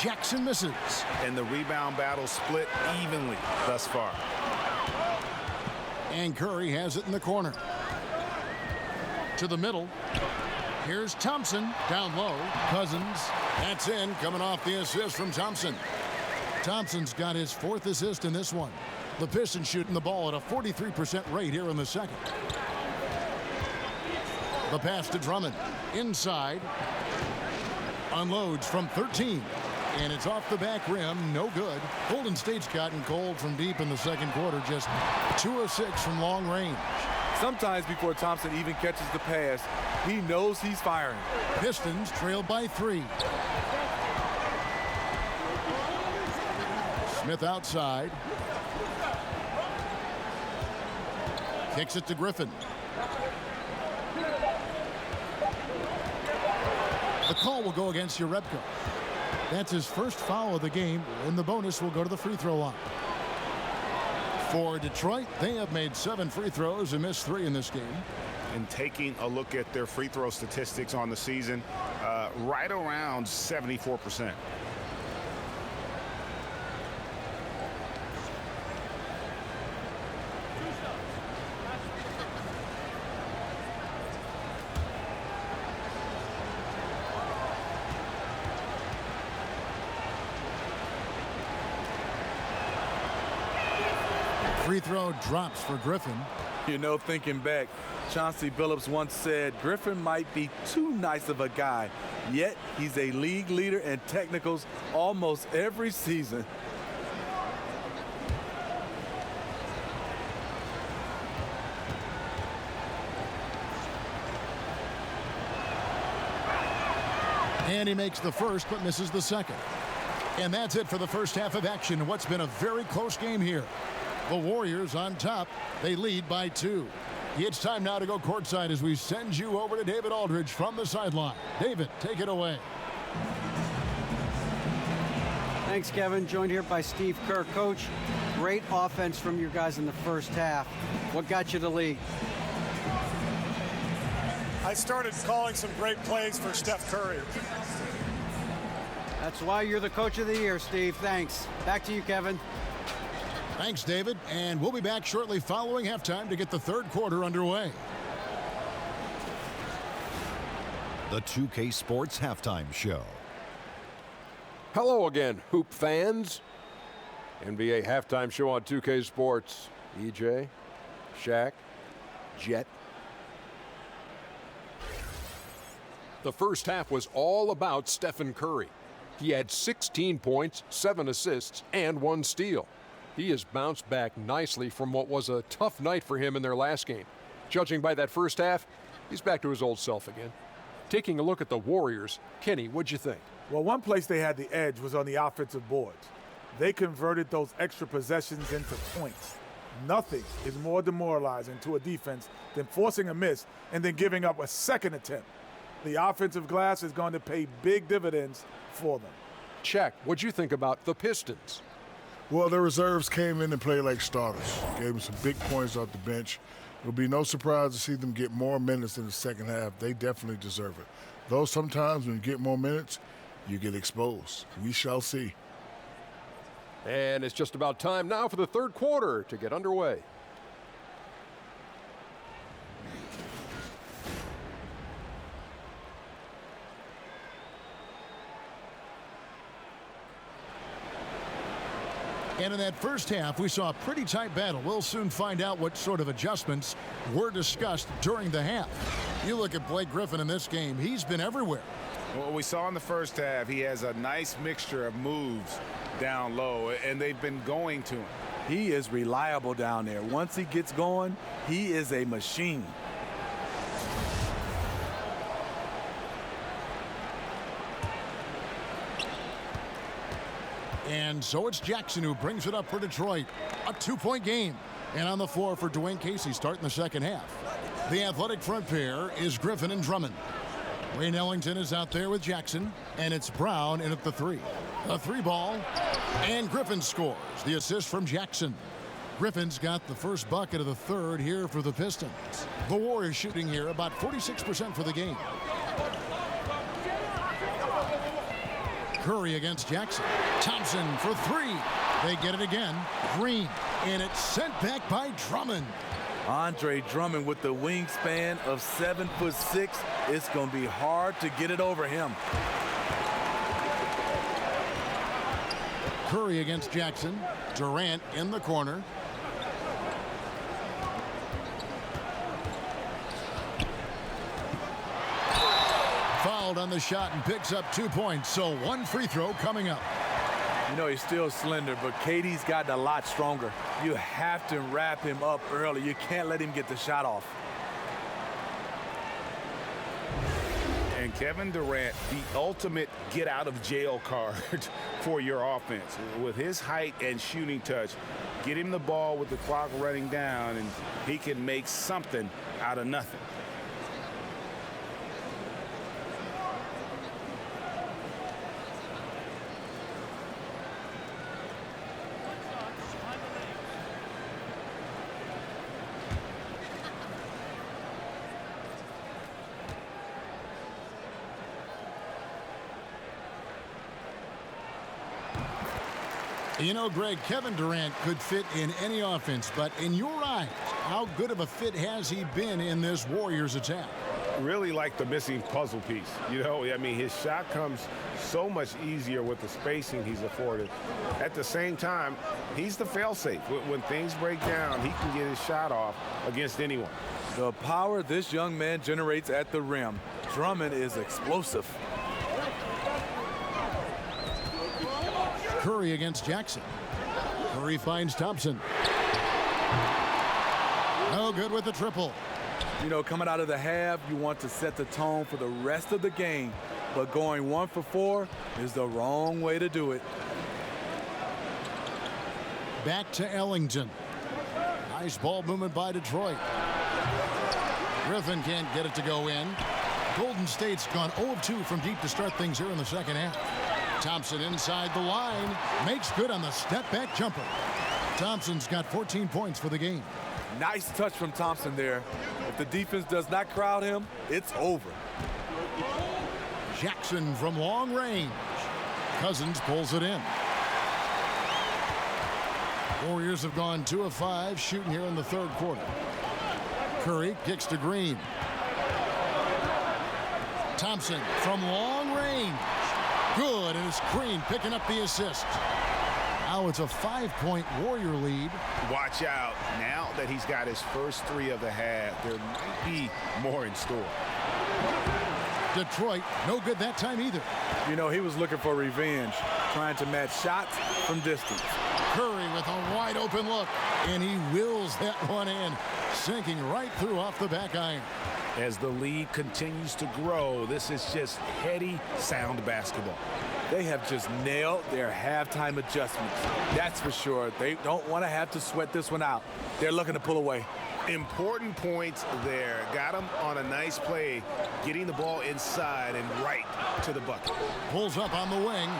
Jackson misses. And the rebound battle split evenly thus far. And Curry has it in the corner. To the middle. Here's Thompson down low. Cousins. That's in, coming off the assist from Thompson. Thompson's got his 4th assist in this one. The Pistons shooting the ball at a 43% rate here in the second. The pass to Drummond. Inside. Unloads from 13. And it's off the back rim. No good. Golden State's gotten cold from deep in the second quarter. Just 2 of 6 from long range. sometimes before Thompson even catches the pass, he knows he's firing. Pistons trailed by 3. Smith outside. Kicks it to Griffin. The call will go against Urebko. That's his first foul of the game, and the bonus will go to the free throw line. For Detroit, they have made 7 free throws and missed 3 in this game. And taking a look at their free throw statistics on the season, right around 74%. Free throw drops for Griffin. You know, thinking back, Chauncey Billups once said Griffin might be too nice of a guy, yet he's a league leader in technicals almost every season. And he makes the first but misses the second. And that's it for the first half of action in what's been a very close game here. The Warriors on top. They lead by 2. It's time now to go courtside as we send you over to David Aldridge from the sideline. David, take it away. Thanks, Kevin. Joined here by Steve Kerr. Coach, great offense from your guys in the first half. What got you the lead? I started calling some great plays for Steph Curry. That's why you're the coach of the year, Steve. Thanks. Back to you, Kevin. Thanks, David. And we'll be back shortly following halftime to get the third quarter underway. The 2K Sports Halftime Show. Hello again, Hoop fans. NBA Halftime Show on 2K Sports. EJ, Shaq, Jet. The first half was all about Stephen Curry. He had 16 points, 7 assists, and 1 steal. He has bounced back nicely from what was a tough night for him in their last game. Judging by that first half, he's back to his old self again. Taking a look at the Warriors, Kenny, what'd you think? Well, one place they had the edge was on the offensive boards. They converted those extra possessions into points. Nothing is more demoralizing to a defense than forcing a miss and then giving up a second attempt. The offensive glass is going to pay big dividends for them. Shaq, what'd you think about the Pistons? Well, the reserves came in and played like starters. Gave them some big points off the bench. It'll be no surprise to see them get more minutes in the second half. They definitely deserve it. Though sometimes when you get more minutes, you get exposed. We shall see. And it's just about time now for the third quarter to get underway. And in that first half, we saw a pretty tight battle. We'll soon find out what sort of adjustments were discussed during the half. You look at Blake Griffin in this game, he's been everywhere. What we saw in the first half, he has a nice mixture of moves down low, and they've been going to him. He is reliable down there. Once he gets going, he is a machine. And so it's Jackson who brings it up for Detroit. A 2-point game. And on the floor for Dwayne Casey starting the second half. The athletic front pair is Griffin and Drummond. Wayne Ellington is out there with Jackson. And it's Brown in at the 3. A 3-ball. And Griffin scores. The assist from Jackson. Griffin's got the first bucket of the third here for the Pistons. The Warriors shooting here about 46% for the game. Curry against Jackson. Thompson for 3. They get it again. Green. And it's sent back by Drummond. Andre Drummond with the wingspan of 7'6". It's going to be hard to get it over him. Curry against Jackson. Durant in the corner. Fouled on the shot and picks up 2 points. So 1 free throw coming up. You know, he's still slender, but KD's gotten a lot stronger. You have to wrap him up early. You can't let him get the shot off. And Kevin Durant, the ultimate get-out-of-jail card for your offense. With his height and shooting touch, get him the ball with the clock running down, and he can make something out of nothing. You know, Greg, Kevin Durant could fit in any offense, but in your eyes, how good of a fit has he been in this Warriors attack? Really like the missing puzzle piece. You know, I mean, his shot comes so much easier with the spacing he's afforded. At the same time, he's the fail-safe. When things break down, he can get his shot off against anyone. The power this young man generates at the rim. Drummond is explosive. Curry against Jackson. Curry finds Thompson. No good with the triple. You know, coming out of the half, you want to set the tone for the rest of the game, but going 1 for 4 is the wrong way to do it. Back to Ellington. Nice ball movement by Detroit. Griffin can't get it to go in. Golden State's gone 0 of 2 from deep to start things here in the second half. Thompson inside the line, makes good on the step-back jumper. Thompson's got 14 points for the game. Nice touch from Thompson there. If the defense does not crowd him, it's over. Jackson from long range. Cousins pulls it in. Warriors have gone 2 of 5 shooting here in the third quarter. Curry kicks to Green. Thompson from long range. Good, and it's Green picking up the assist. Now it's a 5-point Warrior lead. Watch out. Now that he's got his first 3 of the half, there might be more in store. Detroit, no good that time either. You know, he was looking for revenge, trying to match shots from distance. Curry with a wide open look, and he wills that one in, sinking right through off the back iron. As the lead continues to grow, this is just heady, sound basketball. They have just nailed their halftime adjustments. That's for sure. They don't want to have to sweat this one out. They're looking to pull away. Important points there. Got him on a nice play, getting the ball inside and right to the bucket. Pulls up on the wing.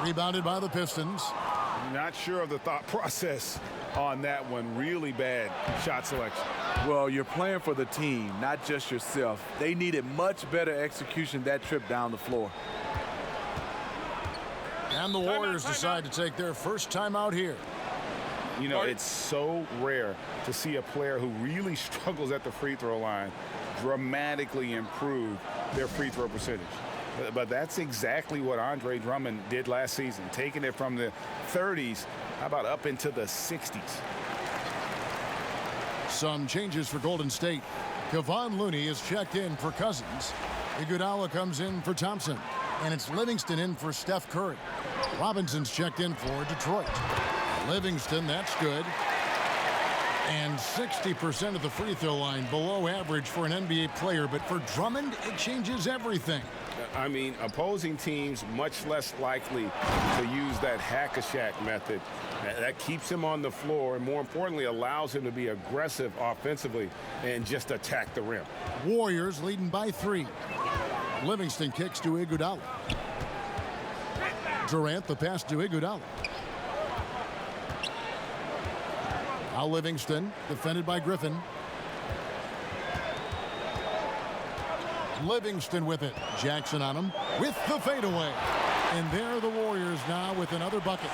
Rebounded by the Pistons. Not sure of the thought process on that one. Really bad shot selection. Well, you're playing for the team, not just yourself. They needed much better execution that trip down the floor. And the Warriors decide to take their first time out here. You know, it's so rare to see a player who really struggles at the free throw line dramatically improve their free throw percentage. But that's exactly what Andre Drummond did last season, taking it from the 30s, how about up into the 60s. Some changes for Golden State. Kevon Looney is checked in for Cousins. Iguodala comes in for Thompson. And it's Livingston in for Steph Curry. Robinson's checked in for Detroit. Livingston, that's good. And 60% of the free throw line, below average for an NBA player. But for Drummond, it changes everything. I mean, opposing teams much less likely to use that hack-a-shack method. That keeps him on the floor and, more importantly, allows him to be aggressive offensively and just attack the rim. Warriors leading by 3. Livingston kicks to Iguodala. Durant, the pass to Iguodala. Now Livingston, defended by Griffin. Livingston with it. Jackson on him with the fadeaway. And there are the Warriors now with another bucket.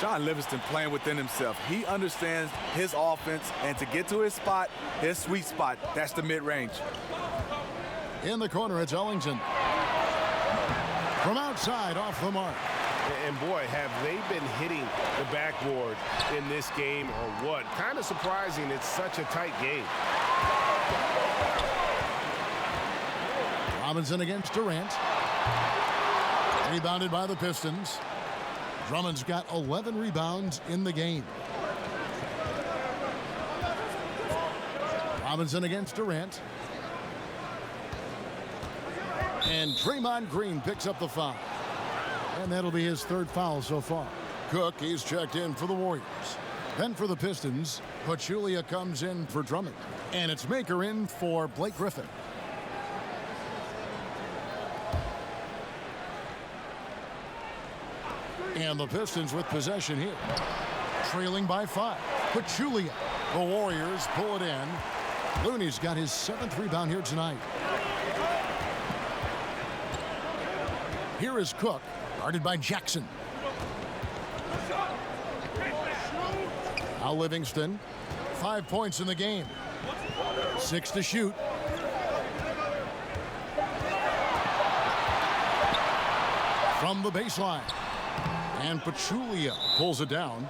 Shaun Livingston playing within himself. He understands his offense, and to get to his spot, his sweet spot, that's the mid-range. In the corner, it's Ellington. From outside, off the mark. And boy, have they been hitting the backboard in this game or what? Kind of surprising it's such a tight game. Robinson against Durant. Rebounded by the Pistons. Drummond's got 11 rebounds in the game. Robinson against Durant. And Draymond Green picks up the foul. And that'll be his third foul so far. Cook, he's checked in for the Warriors. Then for the Pistons, Pachulia comes in for Drummond. And it's Maker in for Blake Griffin. And the Pistons with possession here. Trailing by 5. Pachulia. The Warriors pull it in. Looney's got his 7th rebound here tonight. Here is Cook, guarded by Jackson. Now Livingston, 5 points in the game. 6 to shoot. From the baseline. And Pachulia pulls it down.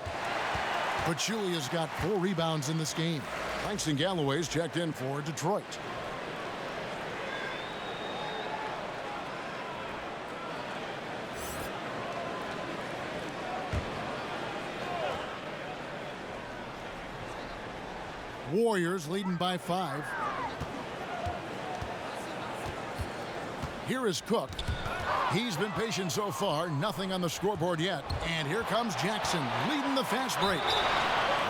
Pachulia's got 4 rebounds in this game. Langston Galloway's checked in for Detroit. Warriors leading by 5. Here is Cook. He's been patient so far. Nothing on the scoreboard yet. And here comes Jackson leading the fast break.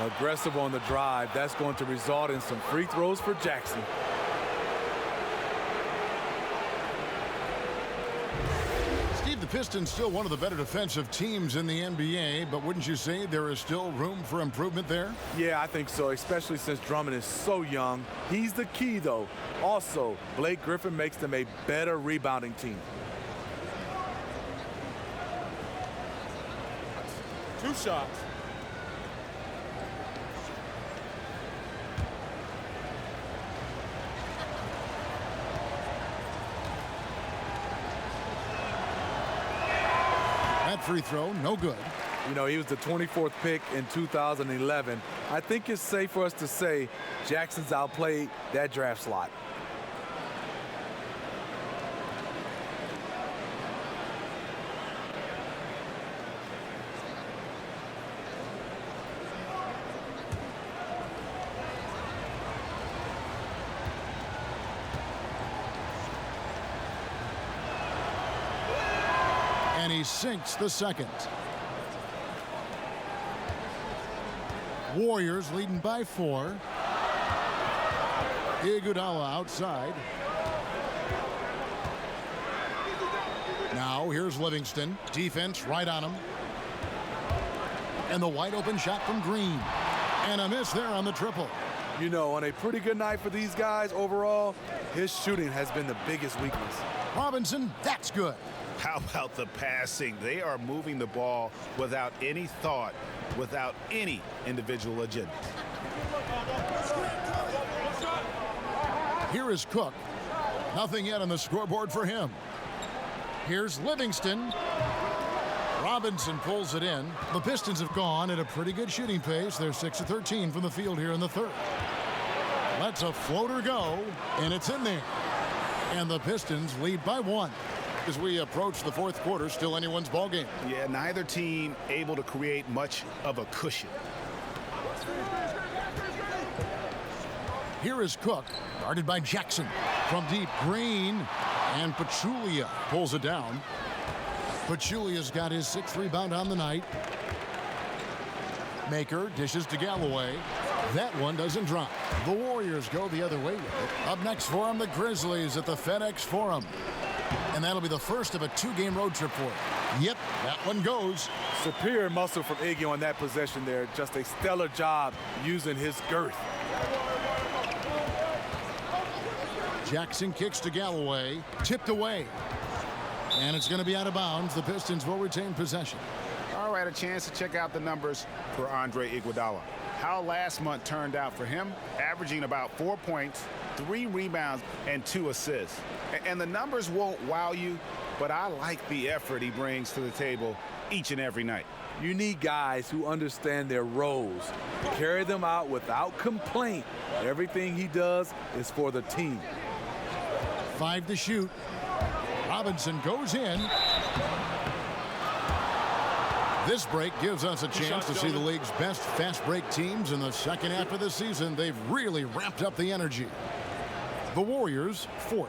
Aggressive on the drive. That's going to result in some free throws for Jackson. Steve, the Pistons still one of the better defensive teams in the NBA, but wouldn't you say there is still room for improvement there? Yeah, I think so, especially since Drummond is so young. He's the key, though. Also, Blake Griffin makes them a better rebounding team. 2 shots. That free throw, no good. You know, he was the 24th pick in 2011. I think it's safe for us to say Jackson's outplayed that draft slot. And he sinks the second. Warriors leading by 4. Iguodala outside. Now here's Livingston. Defense right on him. And the wide open shot from Green. And a miss there on the triple. You know, on a pretty good night for these guys overall, his shooting has been the biggest weakness. Robinson, that's good. How about the passing? They are moving the ball without any thought, without any individual agenda. Here is Cook. Nothing yet on the scoreboard for him. Here's Livingston. Robinson pulls it in. The Pistons have gone at a pretty good shooting pace. They're 6 of 13 from the field here in the third. Lets a floater go, and it's in there. And the Pistons lead by 1. As we approach the fourth quarter, still anyone's ball game. Yeah, neither team able to create much of a cushion. Here is Cook, guarded by Jackson. From deep, Green, and Pachulia pulls it down. Pachulia's got his 6th rebound on the night. Maker dishes to Galloway. That one doesn't drop. The Warriors go the other way with it. Up next for them, the Grizzlies at the FedEx Forum. And that'll be the first of a 2-game road trip for it. Yep, that one goes. Superior muscle from Iggy on that possession there. Just a stellar job using his girth. Jackson kicks to Galloway. Tipped away. And it's going to be out of bounds. The Pistons will retain possession. All right, a chance to check out the numbers for Andre Iguodala. How last month turned out for him, averaging about 4 points, 3 rebounds, and 2 assists. And the numbers won't wow you, but I like the effort he brings to the table each and every night. You need guys who understand their roles, carry them out without complaint. Everything he does is for the team. 5 to shoot. Robinson goes in. This break gives us a chance to see the league's best fast break teams in the second half of the season. They've really ramped up the energy. The Warriors, 4th.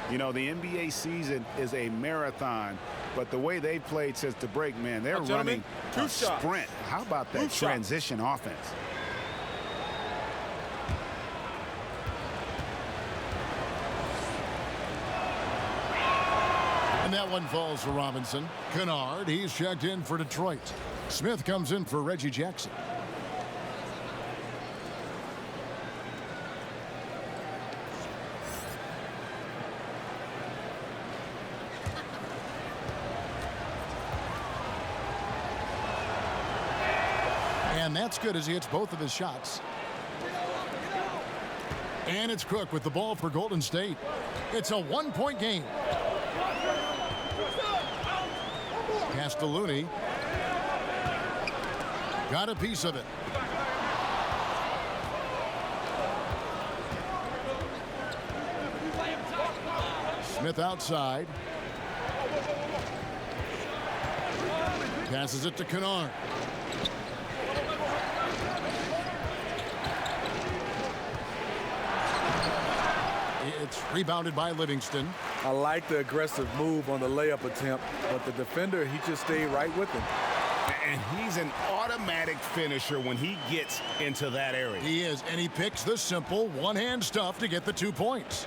You know, the NBA season is a marathon, but the way they played since the break, man, they're running a sprint. How about that transition offense? And that one falls for Robinson. Kennard, he's checked in for Detroit. Smith comes in for Reggie Jackson. And that's good as he hits both of his shots. And it's Cook with the ball for Golden State. It's a one-point game. Pass to Looney. Got a piece of it. Smith outside. Passes it to Kennard. It's rebounded by Livingston. I like the aggressive move on the layup attempt, but the defender, he just stayed right with him. And he's an automatic finisher when he gets into that area. He is, and he picks the simple one-hand stuff to get the 2 points.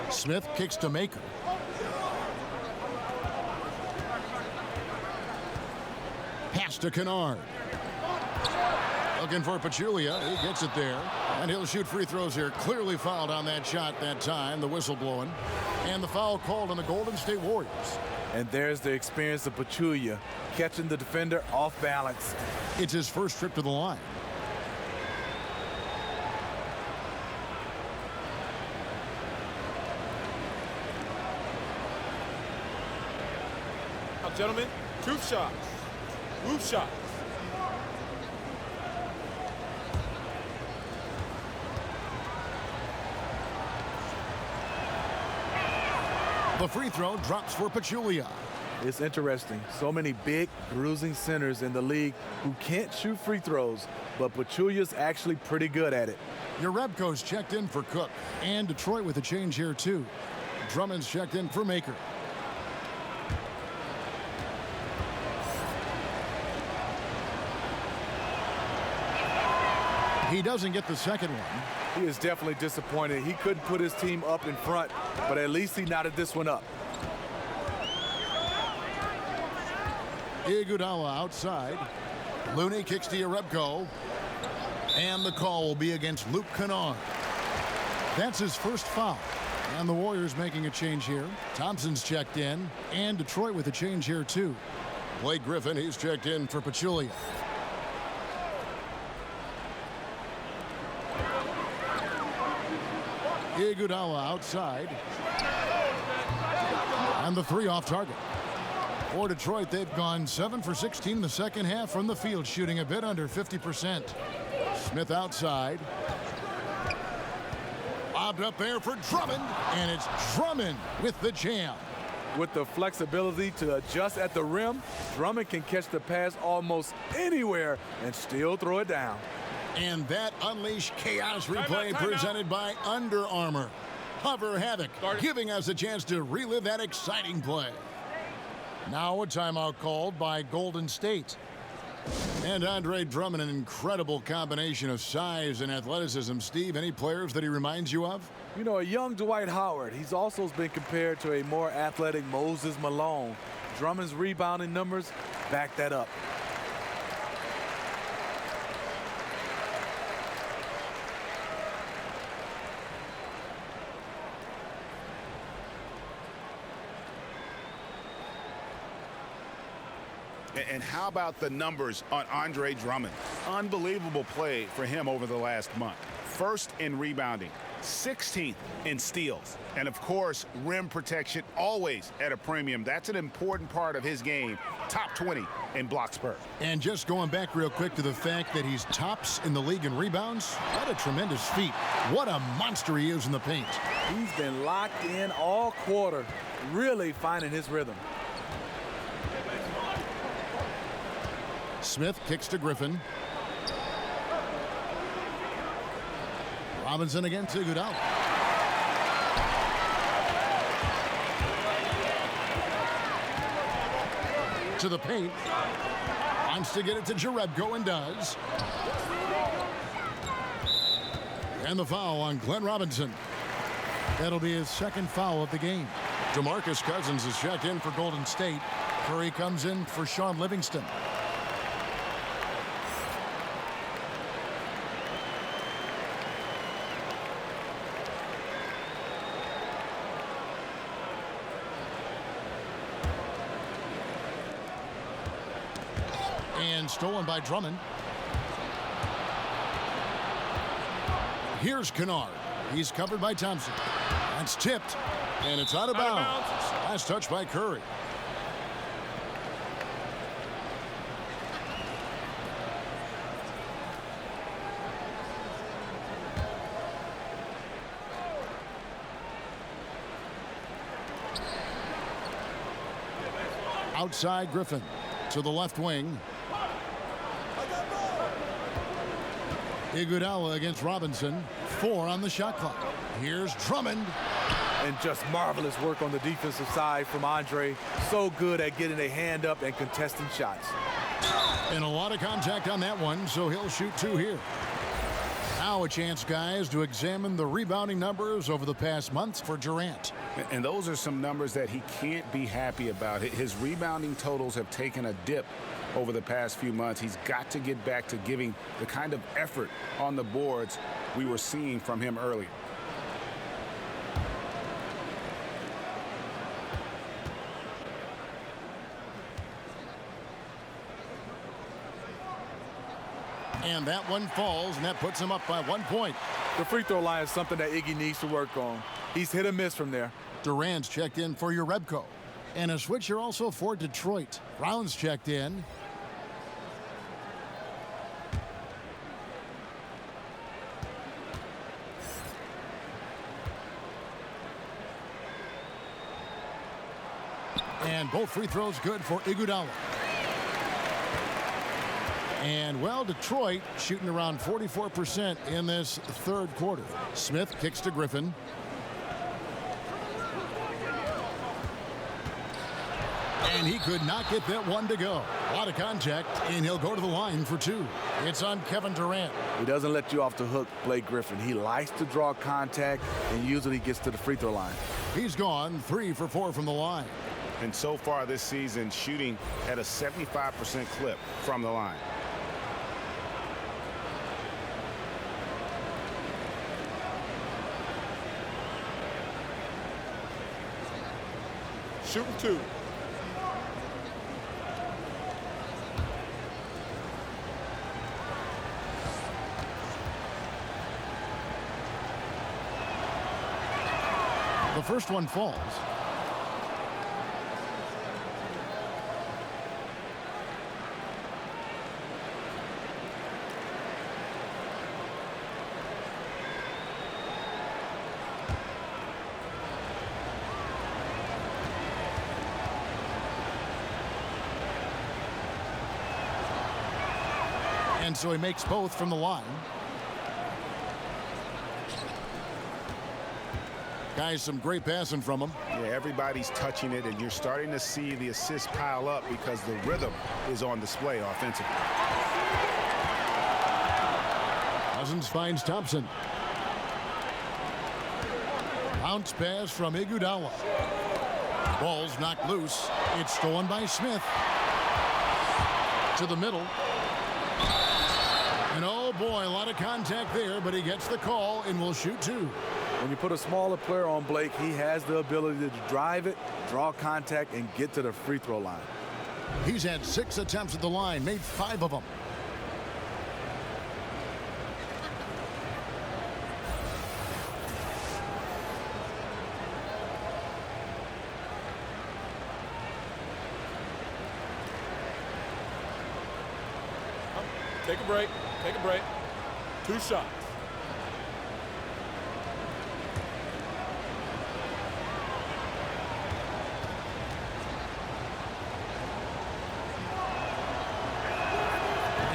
Smith kicks to Maker. Pass to Kennard. Looking for Pachulia. He gets it there. And he'll shoot free throws here. Clearly fouled on that shot that time. The whistle blowing. And the foul called on the Golden State Warriors. And there's the experience of Pachulia, catching the defender off balance. It's his first trip to the line. Now, gentlemen, truth shots. Roof shots. The free throw drops for Pachulia. It's interesting. So many big, bruising centers in the league who can't shoot free throws, but Pachulia's actually pretty good at it. Jerebko's checked in for Cook, and Detroit with a change here too. Drummond's checked in for Maker. He doesn't get the second one. He is definitely disappointed. He couldn't put his team up in front, but at least he knotted this one up. Iguodala outside. Looney kicks to Jerebko. And the call will be against Luke Kennard. That's his first foul. And the Warriors making a change here. Thompson's checked in. And Detroit with a change here too. Blake Griffin, he's checked in for Pachulia. Iguodala outside. And the three off target. For Detroit, they've gone 7 for 16 in the second half from the field, shooting a bit under 50%. Smith outside. Lobbed up there for Drummond, and it's Drummond with the jam. With the flexibility to adjust at the rim, Drummond can catch the pass almost anywhere and still throw it down. And that Unleash Chaos replay presented by Under Armour. Hover Havoc, giving us a chance to relive that exciting play. Now a timeout called by Golden State. And Andre Drummond, an incredible combination of size and athleticism. Steve, any players that he reminds you of? You know, a young Dwight Howard. He's also been compared to a more athletic Moses Malone. Drummond's rebounding numbers back that up. And how about the numbers on Andre Drummond? Unbelievable play for him over the last month. First in rebounding, 16th in steals, and of course, rim protection always at a premium. That's an important part of his game. Top 20 in blocks per. And just going back real quick to the fact that he's tops in the league in rebounds, what a tremendous feat. What a monster he is in the paint. He's been locked in all quarter, really finding his rhythm. Smith kicks to Griffin. Robinson again to Iguodala. To the paint. Wants to get it to Jerebko and does. And the foul on Glenn Robinson. That'll be his second foul of the game. DeMarcus Cousins is checked in for Golden State. Curry comes in for Sean Livingston. And stolen by Drummond. Here's Kennard. He's covered by Thompson. That's tipped. And it's out of bounds. Last touch by Curry. Outside Griffin to the left wing. Iguodala against Robinson. 4 on the shot clock. Here's Drummond. And just marvelous work on the defensive side from Andre. So good at getting a hand up and contesting shots. And a lot of contact on that one, so he'll shoot 2 here. Now a chance, guys, to examine the rebounding numbers over the past months for Durant. And those are some numbers that he can't be happy about. His rebounding totals have taken a dip over the past few months. He's got to get back to giving the kind of effort on the boards we were seeing from him earlier. And that one falls, and that puts him up by 1 point. The free throw line is something that Iggy needs to work on. He's hit or miss from there. Durant's checked in for Jerebko. And a switcher also for Detroit. Brown's checked in. And both free throws good for Iguodala. And, well, Detroit shooting around 44% in this third quarter. Smith kicks to Griffin. And he could not get that one to go. A lot of contact, and he'll go to the line for 2. It's on Kevin Durant. He doesn't let you off the hook, Blake Griffin. He likes to draw contact and usually gets to the free throw line. He's gone 3 for 4 from the line. And so far this season, shooting at a 75% clip from the line. Shooting 2. The first one falls. And so he makes both from the line. Guys, some great passing from him. Yeah, everybody's touching it, and you're starting to see the assists pile up because the rhythm is on display offensively. Cousins finds Thompson. Bounce pass from Iguodala. Ball's knocked loose. It's stolen by Smith. To the middle. And oh boy, a lot of contact there, but he gets the call and will shoot 2. When you put a smaller player on Blake, he has the ability to drive it, draw contact, and get to the free throw line. He's had 6 attempts at the line, made 5 of them. Take a break. Take a break. 2 shots.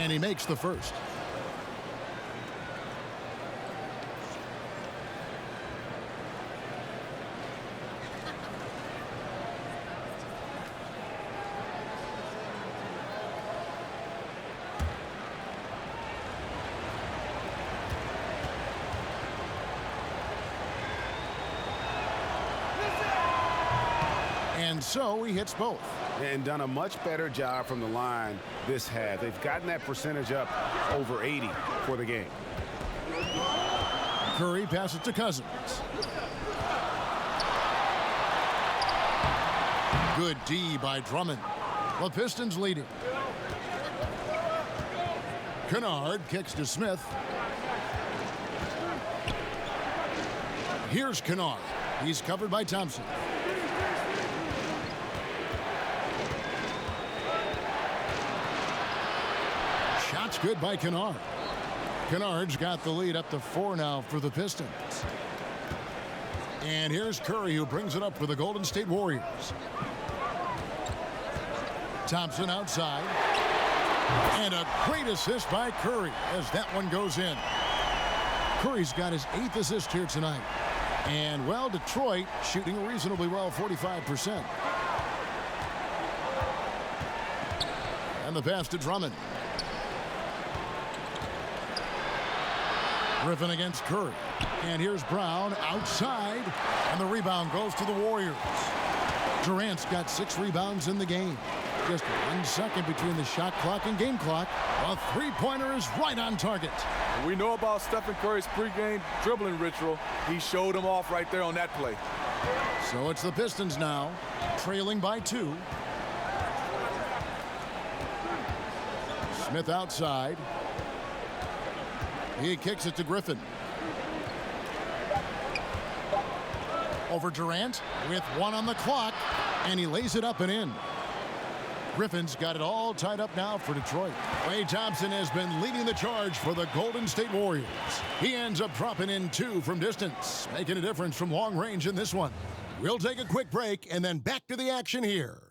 And he makes the first. And so he hits both. And done a much better job from the line this half. They've gotten that percentage up over 80 for the game. Curry passes to Cousins. Good D by Drummond. The Pistons leading. Kennard kicks to Smith. Here's Kennard. He's covered by Thompson. Shot's good by Kennard. Kennard's got the lead up to 4 now for the Pistons. And here's Curry, who brings it up for the Golden State Warriors. Thompson outside. And a great assist by Curry as that one goes in. Curry's got his 8th assist here tonight. And, well, Detroit shooting reasonably well, 45%. And the pass to Drummond. Griffin against Curry. And here's Brown outside. And the rebound goes to the Warriors. Durant's got 6 rebounds in the game. Just 1 second between the shot clock and game clock. A three-pointer is right on target. We know about Stephen Curry's pregame dribbling ritual. He showed him off right there on that play. So it's the Pistons now, trailing by 2. Smith outside. He kicks it to Griffin. Over Durant with 1 on the clock, and he lays it up and in. Griffin's got it all tied up now for Detroit. Klay Thompson has been leading the charge for the Golden State Warriors. He ends up dropping in 2 from distance, making a difference from long range in this one. We'll take a quick break and then back to the action here.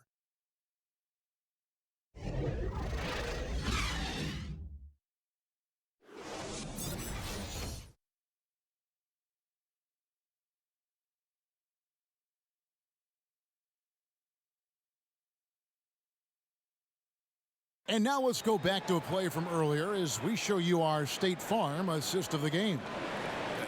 And now let's go back to a play from earlier as we show you our State Farm assist of the game.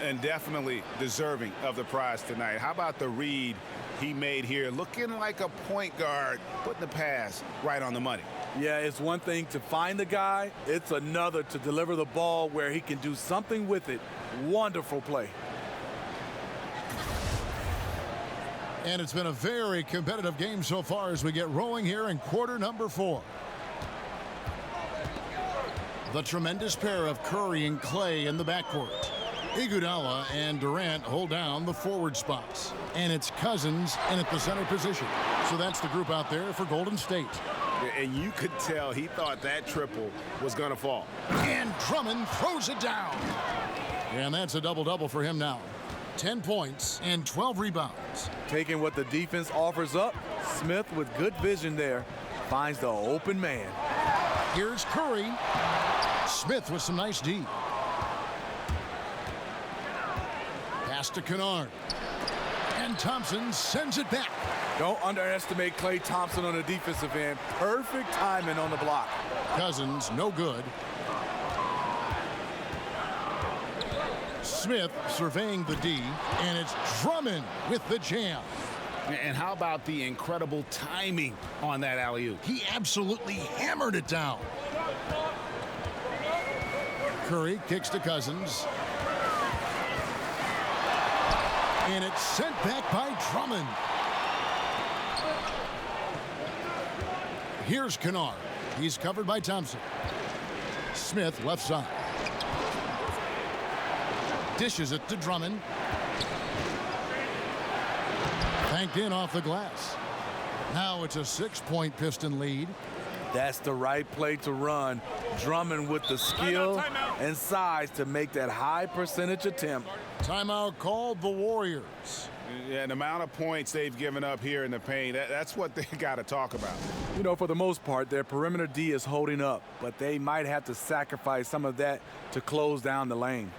And definitely deserving of the prize tonight. How about the read he made here? Looking like a point guard, putting the pass right on the money. Yeah, it's one thing to find the guy. It's another to deliver the ball where he can do something with it. Wonderful play. And it's been a very competitive game so far as we get rolling here in quarter number 4. The tremendous pair of Curry and Klay in the backcourt. Iguodala and Durant hold down the forward spots. And it's Cousins in at the center position. So that's the group out there for Golden State. And you could tell he thought that triple was going to fall. And Drummond throws it down. And that's a double-double for him now. 10 points and 12 rebounds. Taking what the defense offers up, Smith with good vision there finds the open man. Here's Curry. Smith with some nice D. Pass to Kennard. And Thompson sends it back. Don't underestimate Klay Thompson on the defensive end. Perfect timing on the block. Cousins, no good. Smith surveying the D, and it's Drummond with the jam. And how about the incredible timing on that alley-oop? He absolutely hammered it down. Curry kicks to Cousins. And it's sent back by Drummond. Here's Kennard. He's covered by Thompson. Smith left side. Dishes it to Drummond. Banked in off the glass. Now it's a 6-point Piston lead. That's the right play to run. Drummond with the skill and size to make that high percentage attempt. Timeout called the Warriors. Yeah, the amount of points they've given up here in the paint, that's what they got to talk about. You know, for the most part, their perimeter D is holding up, but they might have to sacrifice some of that to close down the lane.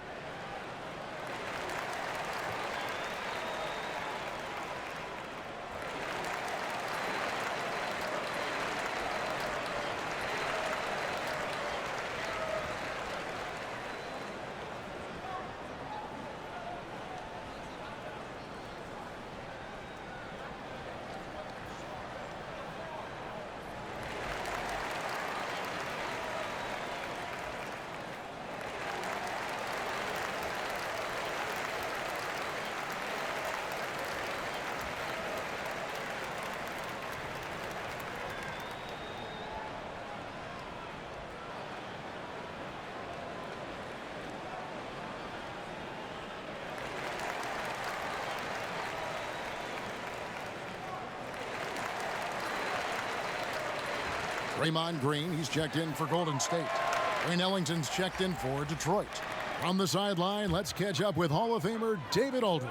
Draymond Green, he's checked in for Golden State. Wayne Ellington's checked in for Detroit. From the sideline, let's catch up with Hall of Famer David Aldridge.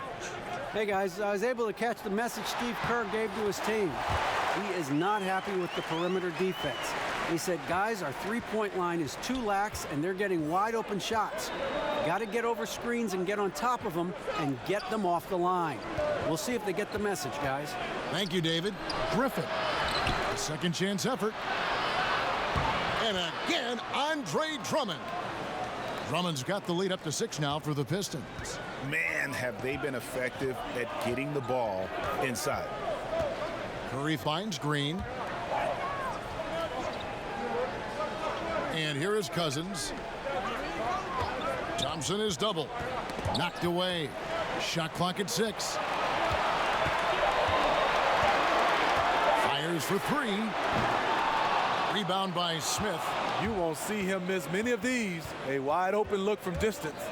Hey guys, I was able to catch the message Steve Kerr gave to his team. He is not happy with the perimeter defense. He said, guys, our three-point line is too lax and they're getting wide open shots. Got to get over screens and get on top of them and get them off the line. We'll see if they get the message, guys. Thank you, David. Griffin, a second chance effort. And again, Andre Drummond. Drummond's got the lead up to 6 now for the Pistons. Man, have they been effective at getting the ball inside. Curry finds Green. And here is Cousins. Thompson is double. Knocked away. Shot clock at 6. Fires for 3. Rebound by Smith. You won't see him miss many of these. A wide open look from distance.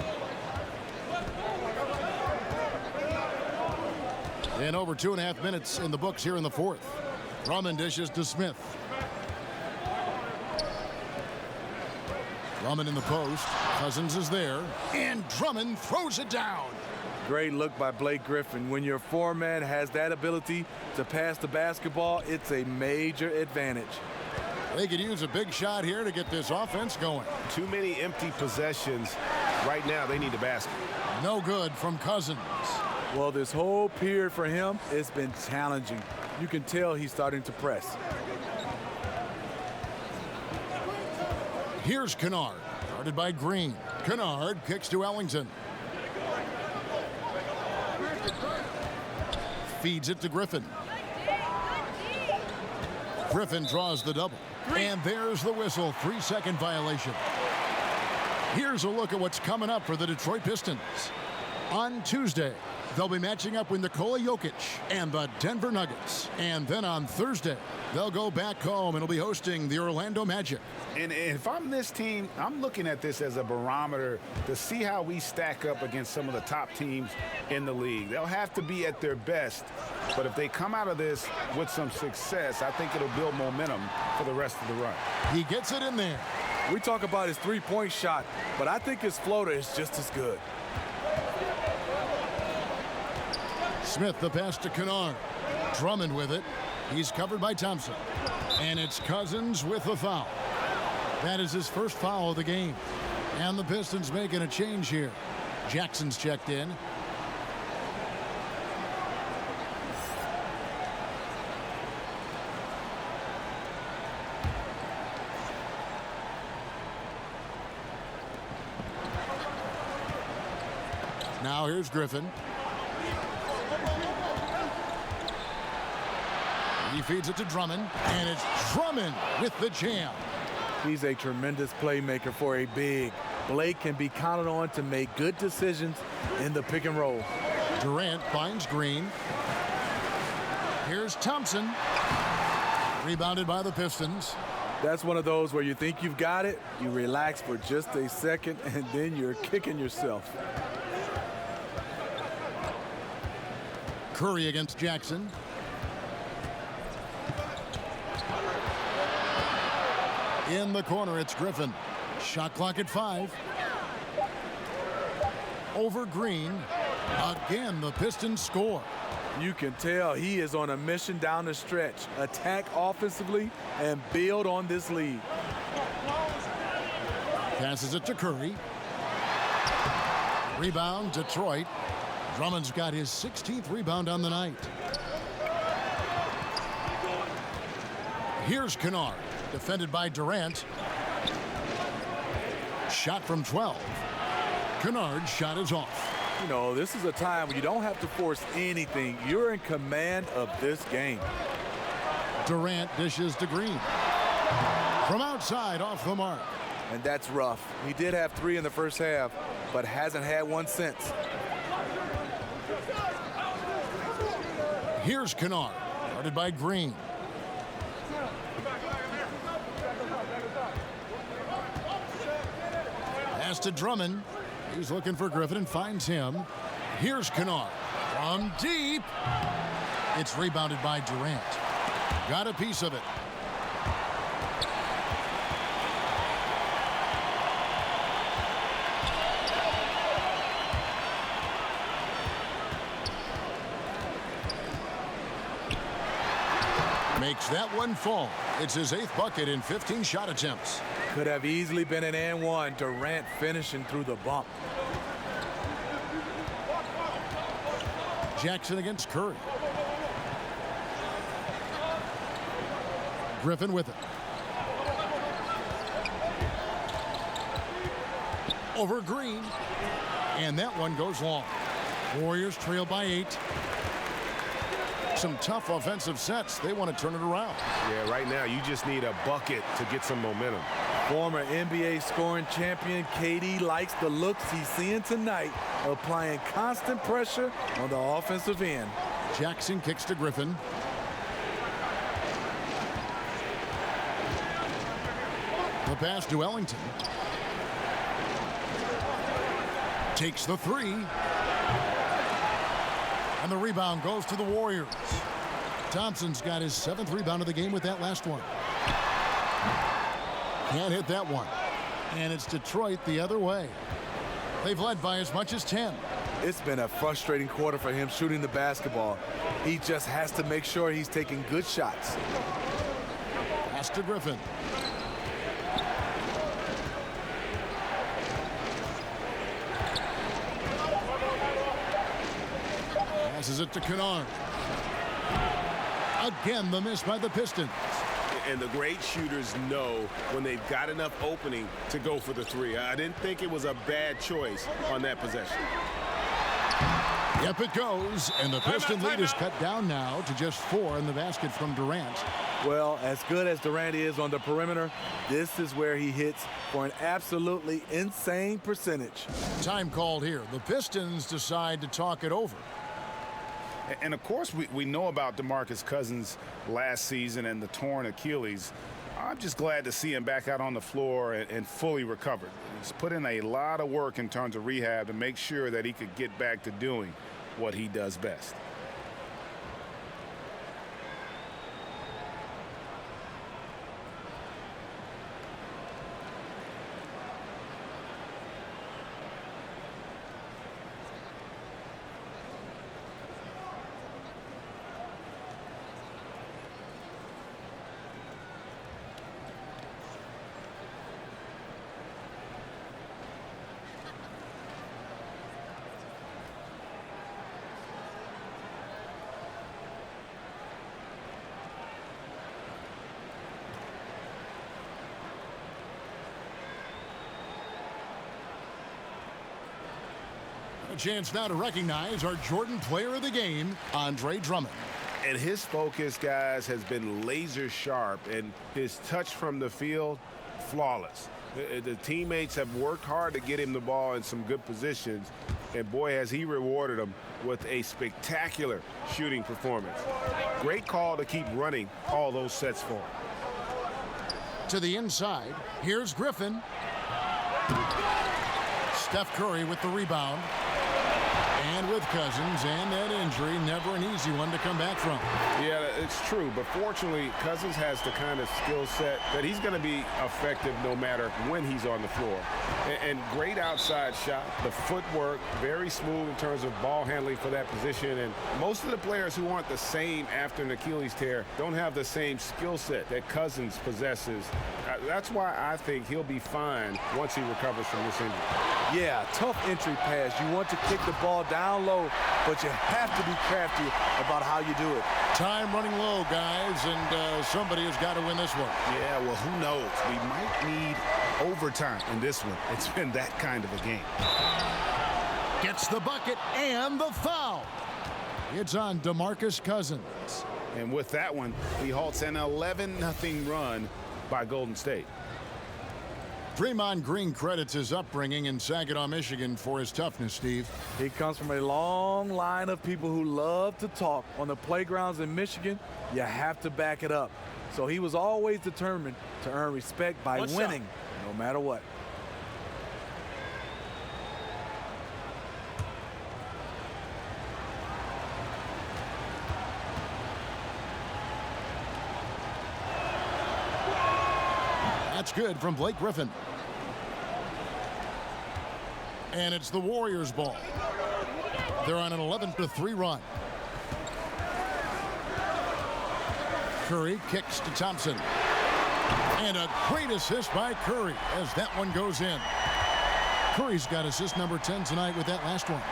And over 2.5 minutes in the books here in the fourth. Drummond dishes to Smith. Drummond in the post. Cousins is there. And Drummond throws it down. Great look by Blake Griffin. When your foreman has that ability to pass the basketball, it's a major advantage. They could use a big shot here to get this offense going. Too many empty possessions. Right now, they need a basket. No good from Cousins. Well, this whole period for him, it's been challenging. You can tell he's starting to press. Here's Kennard, guarded by Green. Kennard kicks to Ellington. Feeds it to Griffin. Griffin draws the double. And there's the whistle. 3-second violation. Here's a look at what's coming up for the Detroit Pistons. On Tuesday, they'll be matching up with Nikola Jokic and the Denver Nuggets. And then on Thursday, they'll go back home and will be hosting the Orlando Magic. And if I'm this team, I'm looking at this as a barometer to see how we stack up against some of the top teams in the league. They'll have to be at their best, but if they come out of this with some success, I think it'll build momentum for the rest of the run. He gets it in there. We talk about his three-point shot, but I think his floater is just as good. Smith the pass to Kennard. Drummond with it. He's covered by Thompson. And it's Cousins with the foul. That is his first foul of the game. And the Pistons making a change here. Jackson's checked in. Now here's Griffin. He feeds it to Drummond, and it's Drummond with the jam. He's a tremendous playmaker for a big. Blake can be counted on to make good decisions in the pick and roll. Durant finds Green. Here's Thompson. Rebounded by the Pistons. That's one of those where you think you've got it, you relax for just a second, and then you're kicking yourself. Curry against Jackson. In the corner, it's Griffin. Shot clock at 5. Over Green. Again, the Pistons score. You can tell he is on a mission down the stretch. Attack offensively and build on this lead. Passes it to Curry. Rebound, Detroit. Drummond's got his 16th rebound on the night. Here's Kennard, defended by Durant. Shot from 12. Kennard's shot is off. You know, this is a time when you don't have to force anything. You're in command of this game. Durant dishes to Green. From outside, off the mark. And that's rough. He did have 3 in the first half, but hasn't had one since. Here's Kennard, guarded by Green. Pass to Drummond. He's looking for Griffin and finds him. Here's Kennard from deep. It's rebounded by Durant. Got a piece of it. Makes that one fall. It's his 8th bucket in 15 shot attempts. Could have easily been an and one. Durant finishing through the bump. Jackson against Curry. Griffin with it. Over Green. And that one goes long. Warriors trail by 8. Some tough offensive sets. They want to turn it around. Yeah, right now you just need a bucket to get some momentum. Former NBA scoring champion KD likes the looks he's seeing tonight, applying constant pressure on the offensive end. Jackson kicks to Griffin. The pass to Ellington. Takes the 3. And the rebound goes to the Warriors. Thompson's got his 7th rebound of the game with that last one. Can't hit that one. And it's Detroit the other way. They've led by as much as 10. It's been a frustrating quarter for him shooting the basketball. He just has to make sure he's taking good shots. Pass to Griffin. Passes it to Kennard. Again, the miss by the Pistons. And the great shooters know when they've got enough opening to go for the 3. I didn't think it was a bad choice on that possession. Yep, it goes. And the Piston lead is cut down now to just 4 in the basket from Durant. Well, as good as Durant is on the perimeter, this is where he hits for an absolutely insane percentage. Time called here. The Pistons decide to talk it over. And of course, we know about DeMarcus Cousins last season and the torn Achilles. I'm just glad to see him back out on the floor and fully recovered. He's put in a lot of work in terms of rehab to make sure that he could get back to doing what he does best. A chance now to recognize our Jordan Player of the Game, Andre Drummond. And his focus, guys, has been laser sharp, and his touch from the field, flawless. The teammates have worked hard to get him the ball in some good positions, and boy, has he rewarded them with a spectacular shooting performance. Great call to keep running all those sets for him. To the inside, here's Griffin. Steph Curry with the rebound. And with Cousins and that injury, never an easy one to come back from. Yeah, it's true. But fortunately, Cousins has the kind of skill set that he's going to be effective no matter when he's on the floor. And great outside shot, the footwork, very smooth in terms of ball handling for that position. And most of the players who aren't the same after an Achilles tear don't have the same skill set that Cousins possesses. That's why I think he'll be fine once he recovers from this injury. Yeah, tough entry pass. You want to kick the ball down low, but you have to be crafty about how you do it. Time running low, guys, and somebody has got to win this one. Yeah, well, who knows? We might need overtime in this one. It's been that kind of a game. Gets the bucket and the foul. It's on DeMarcus Cousins. And with that one, he halts an 11-0 run by Golden State. Draymond Green credits his upbringing in Saginaw, Michigan for his toughness, Steve. He comes from a long line of people who love to talk. On the playgrounds in Michigan, you have to back it up. So he was always determined to earn respect by winning, no matter what. That's good from Blake Griffin. And it's the Warriors' ball. They're on an 11-3 run. Curry kicks to Thompson. And a great assist by Curry as that one goes in. Curry's got assist number 10 tonight with that last one.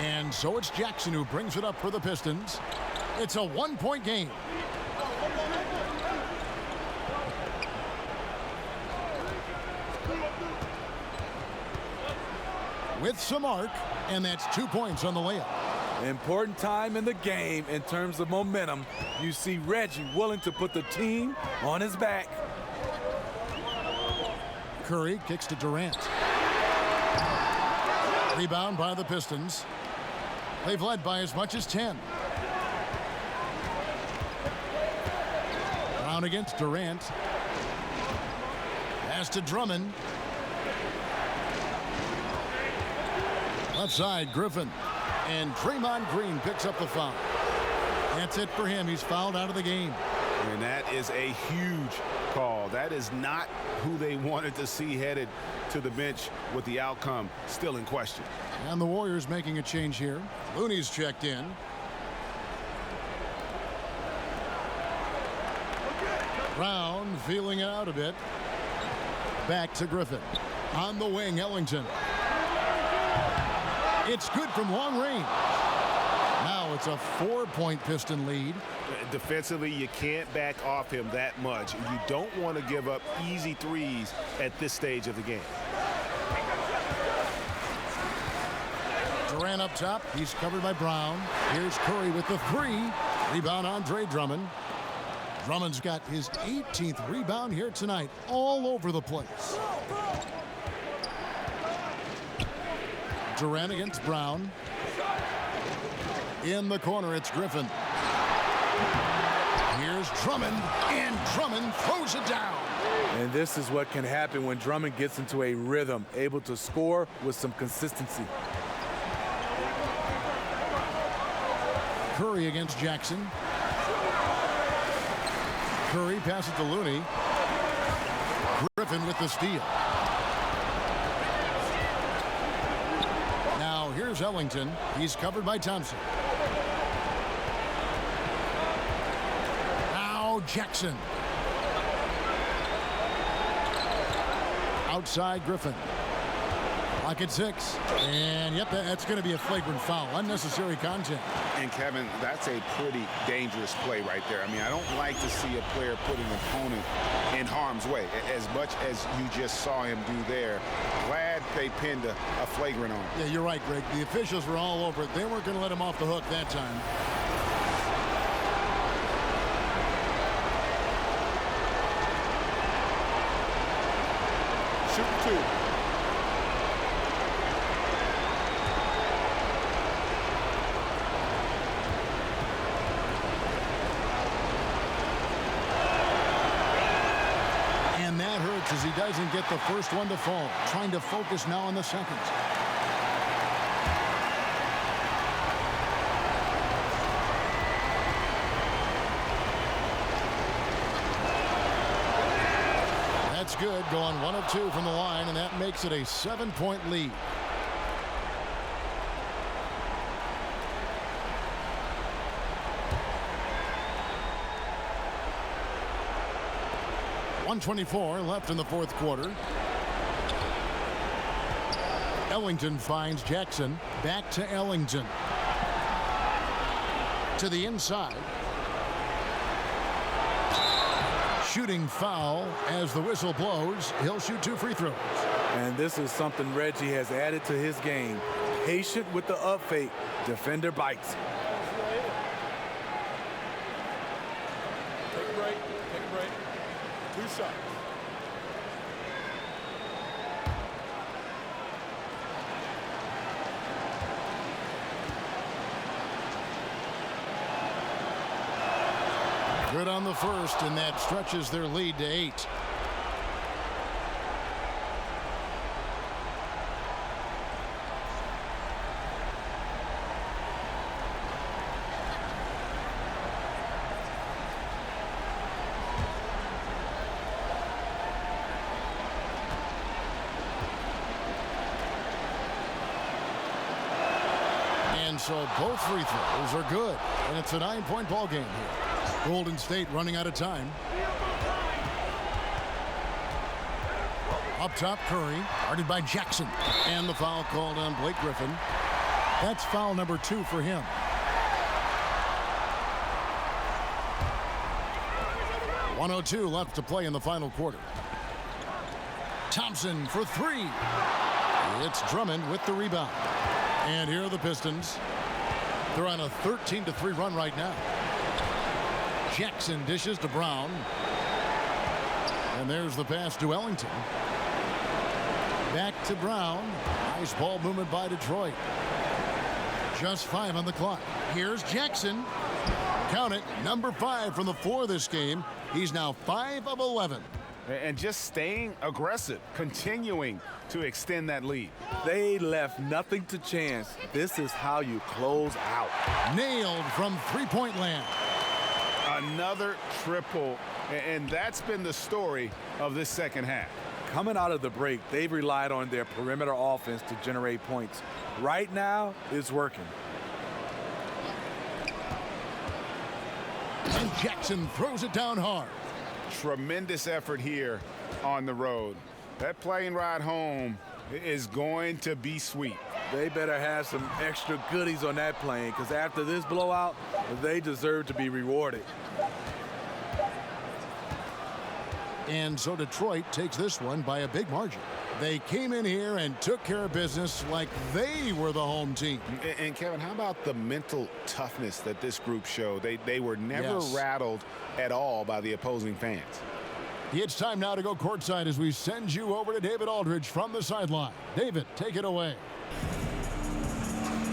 And so it's Jackson who brings it up for the Pistons. It's a one-point game. With some arc, and that's 2 points on the layup. Important time in the game in terms of momentum. You see Reggie willing to put the team on his back. Curry kicks to Durant. Rebound by the Pistons. They've led by as much as 10. Brown against Durant. Pass to Drummond. Left side, Griffin. And Draymond Green picks up the foul. That's it for him. He's fouled out of the game. And that is a huge call. That is not who they wanted to see headed to the bench with the outcome still in question. And the Warriors making a change here. Looney's checked in. Brown feeling it out a bit. Back to Griffin. On the wing, Ellington. It's good from long range. Now it's a 4-point Piston lead. Defensively, you can't back off him that much. You don't want to give up easy threes at this stage of the game. Durant up top. He's covered by Brown. Here's Curry with the three. Rebound, Andre Drummond. Drummond's got his 18th rebound here tonight, all over the place. Durant against Brown. In the corner, it's Griffin. Here's Drummond, and Drummond throws it down. And this is what can happen when Drummond gets into a rhythm, able to score with some consistency. Curry against Jackson. Curry passes to Looney. Griffin with the steal. Now here's Ellington. He's covered by Thompson. Now Jackson. Outside Griffin. Clock at 6. And yep, that's going to be a flagrant foul. Unnecessary contact. And Kevin, that's a pretty dangerous play right there. I mean, I don't like to see a player put an opponent in harm's way as much as you just saw him do there. Glad they pinned a flagrant on him. Yeah, you're right, Greg. The officials were all over it. They weren't going to let him off the hook that time. Shoot two. as he doesn't get the first one to fall. Trying to focus now on the second. That's good, going 1 of 2 from the line, and that makes it a 7-point lead. .124 left in the fourth quarter. Ellington finds Jackson. Back to Ellington. To the inside. Shooting foul as the whistle blows. He'll shoot 2 free throws. And this is something Reggie has added to his game. Patient with the up fake. Defender bites. Take a break. Take a break. 2 shots. Good on the first, and that stretches their lead to 8. And so both free throws are good, and it's a 9-point ball game here. Golden State running out of time. Up top, Curry, guarded by Jackson. And the foul called on Blake Griffin. That's foul number 2 for him. .102 left to play in the final quarter. Thompson for 3. It's Drummond with the rebound. And here are the Pistons. They're on a 13-3 run right now. Jackson dishes to Brown. And there's the pass to Ellington. Back to Brown. Nice ball movement by Detroit. Just 5 on the clock. Here's Jackson. Count it, number 5 from the floor this game. He's now 5 of 11. And just staying aggressive, continuing to extend that lead. They left nothing to chance. This is how you close out. Nailed from three-point land. Another triple, and that's been the story of this second half. Coming out of the break, they've relied on their perimeter offense to generate points. Right now, it's working. And Jackson throws it down hard. Tremendous effort here on the road. That plane ride home is going to be sweet. They better have some extra goodies on that plane, because after this blowout, they deserve to be rewarded. And so Detroit takes this one by a big margin. They came in here and took care of business like they were the home team. And Kevin, how about the mental toughness that this group showed? They were never rattled at all by the opposing fans. It's time now to go courtside as we send you over to David Aldridge from the sideline. David, take it away.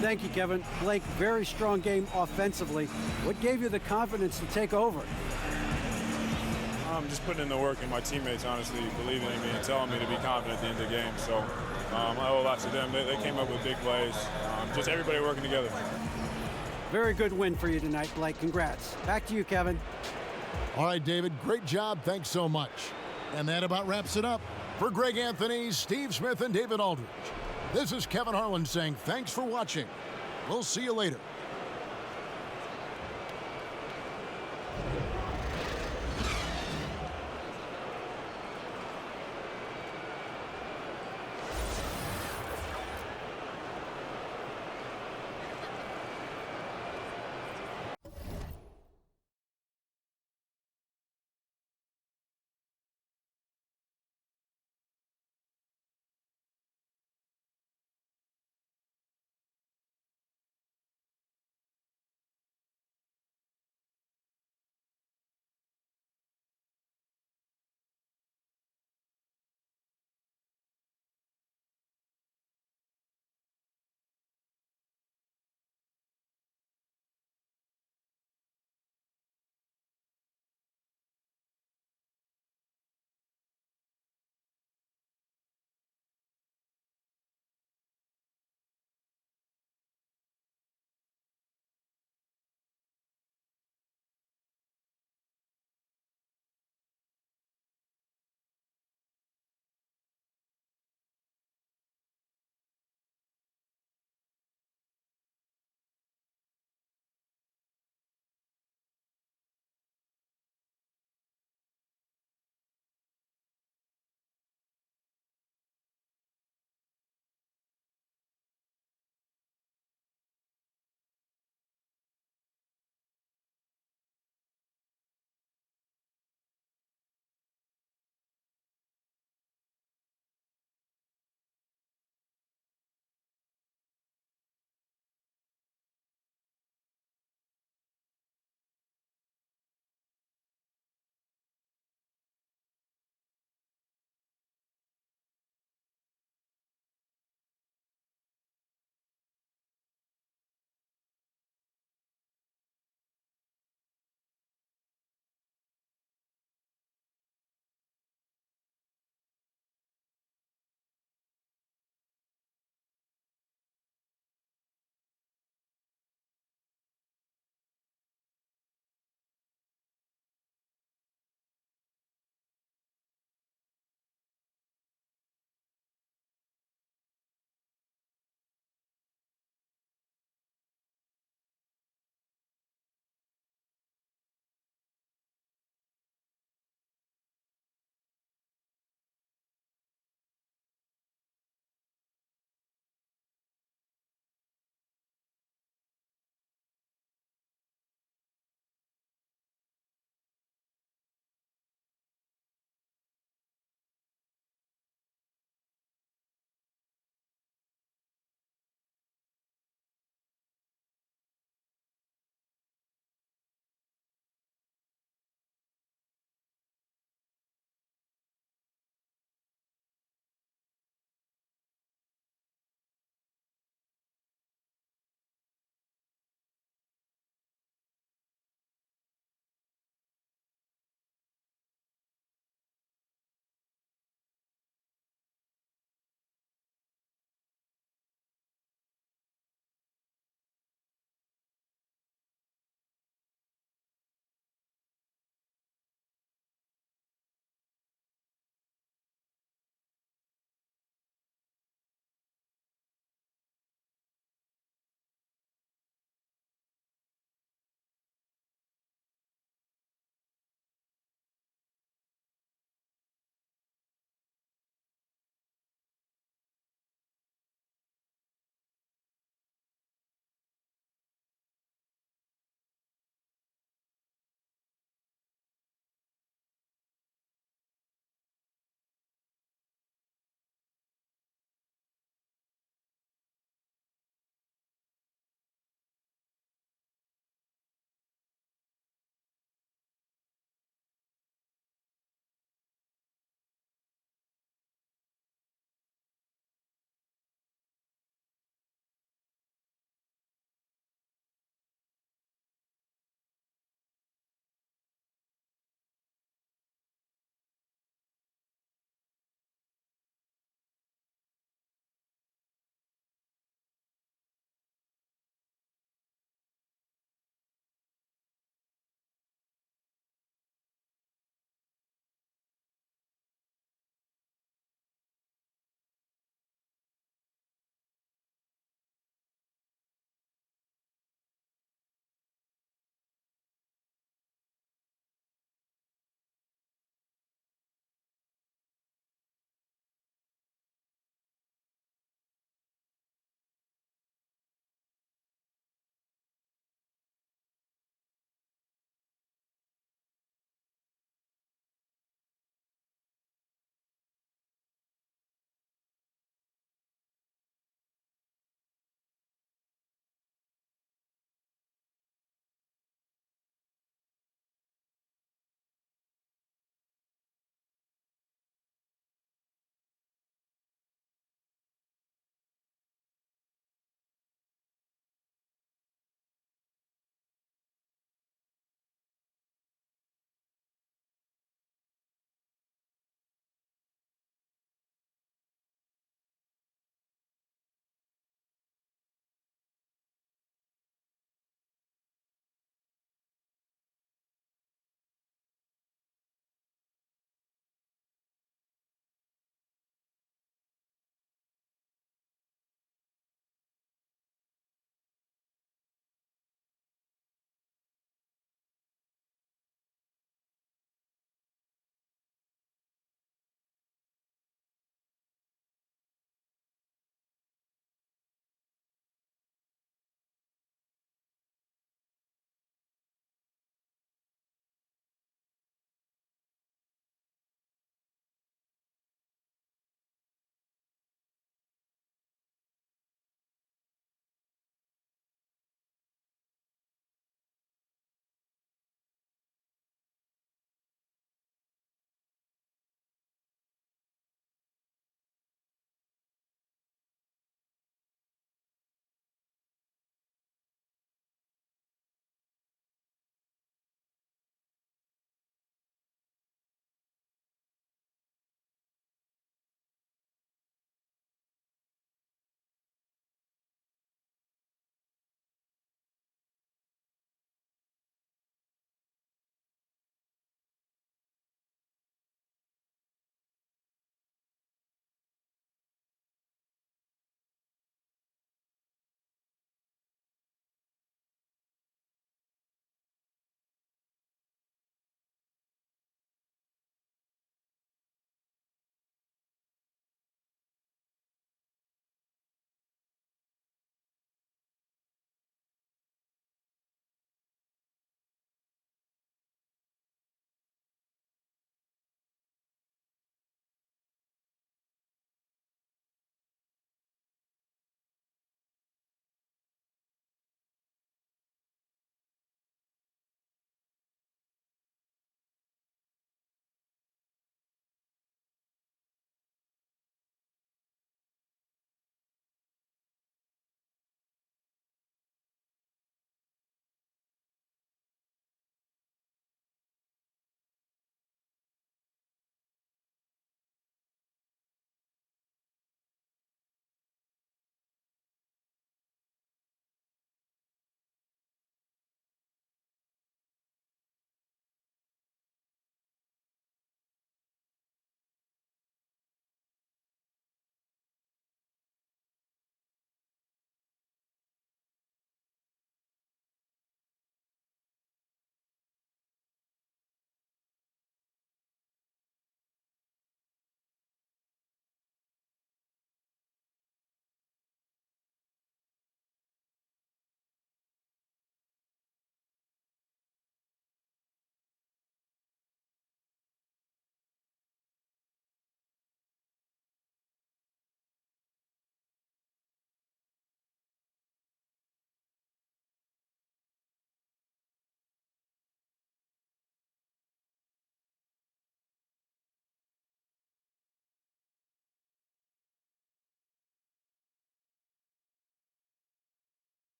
Thank you, Kevin. Blake, very strong game offensively. What gave you the confidence to take over? I'm just putting in the work, and my teammates honestly believing in me and telling me to be confident at the end of the game. So I owe a lot to them. They came up with big plays. Just everybody working together. Very good win for you tonight, Blake. Congrats. Back to you, Kevin. All right, David, great job. Thanks so much. And that about wraps it up. For Greg Anthony, Steve Smith, and David Aldridge, this is Kevin Harlan saying thanks for watching. We'll see you later.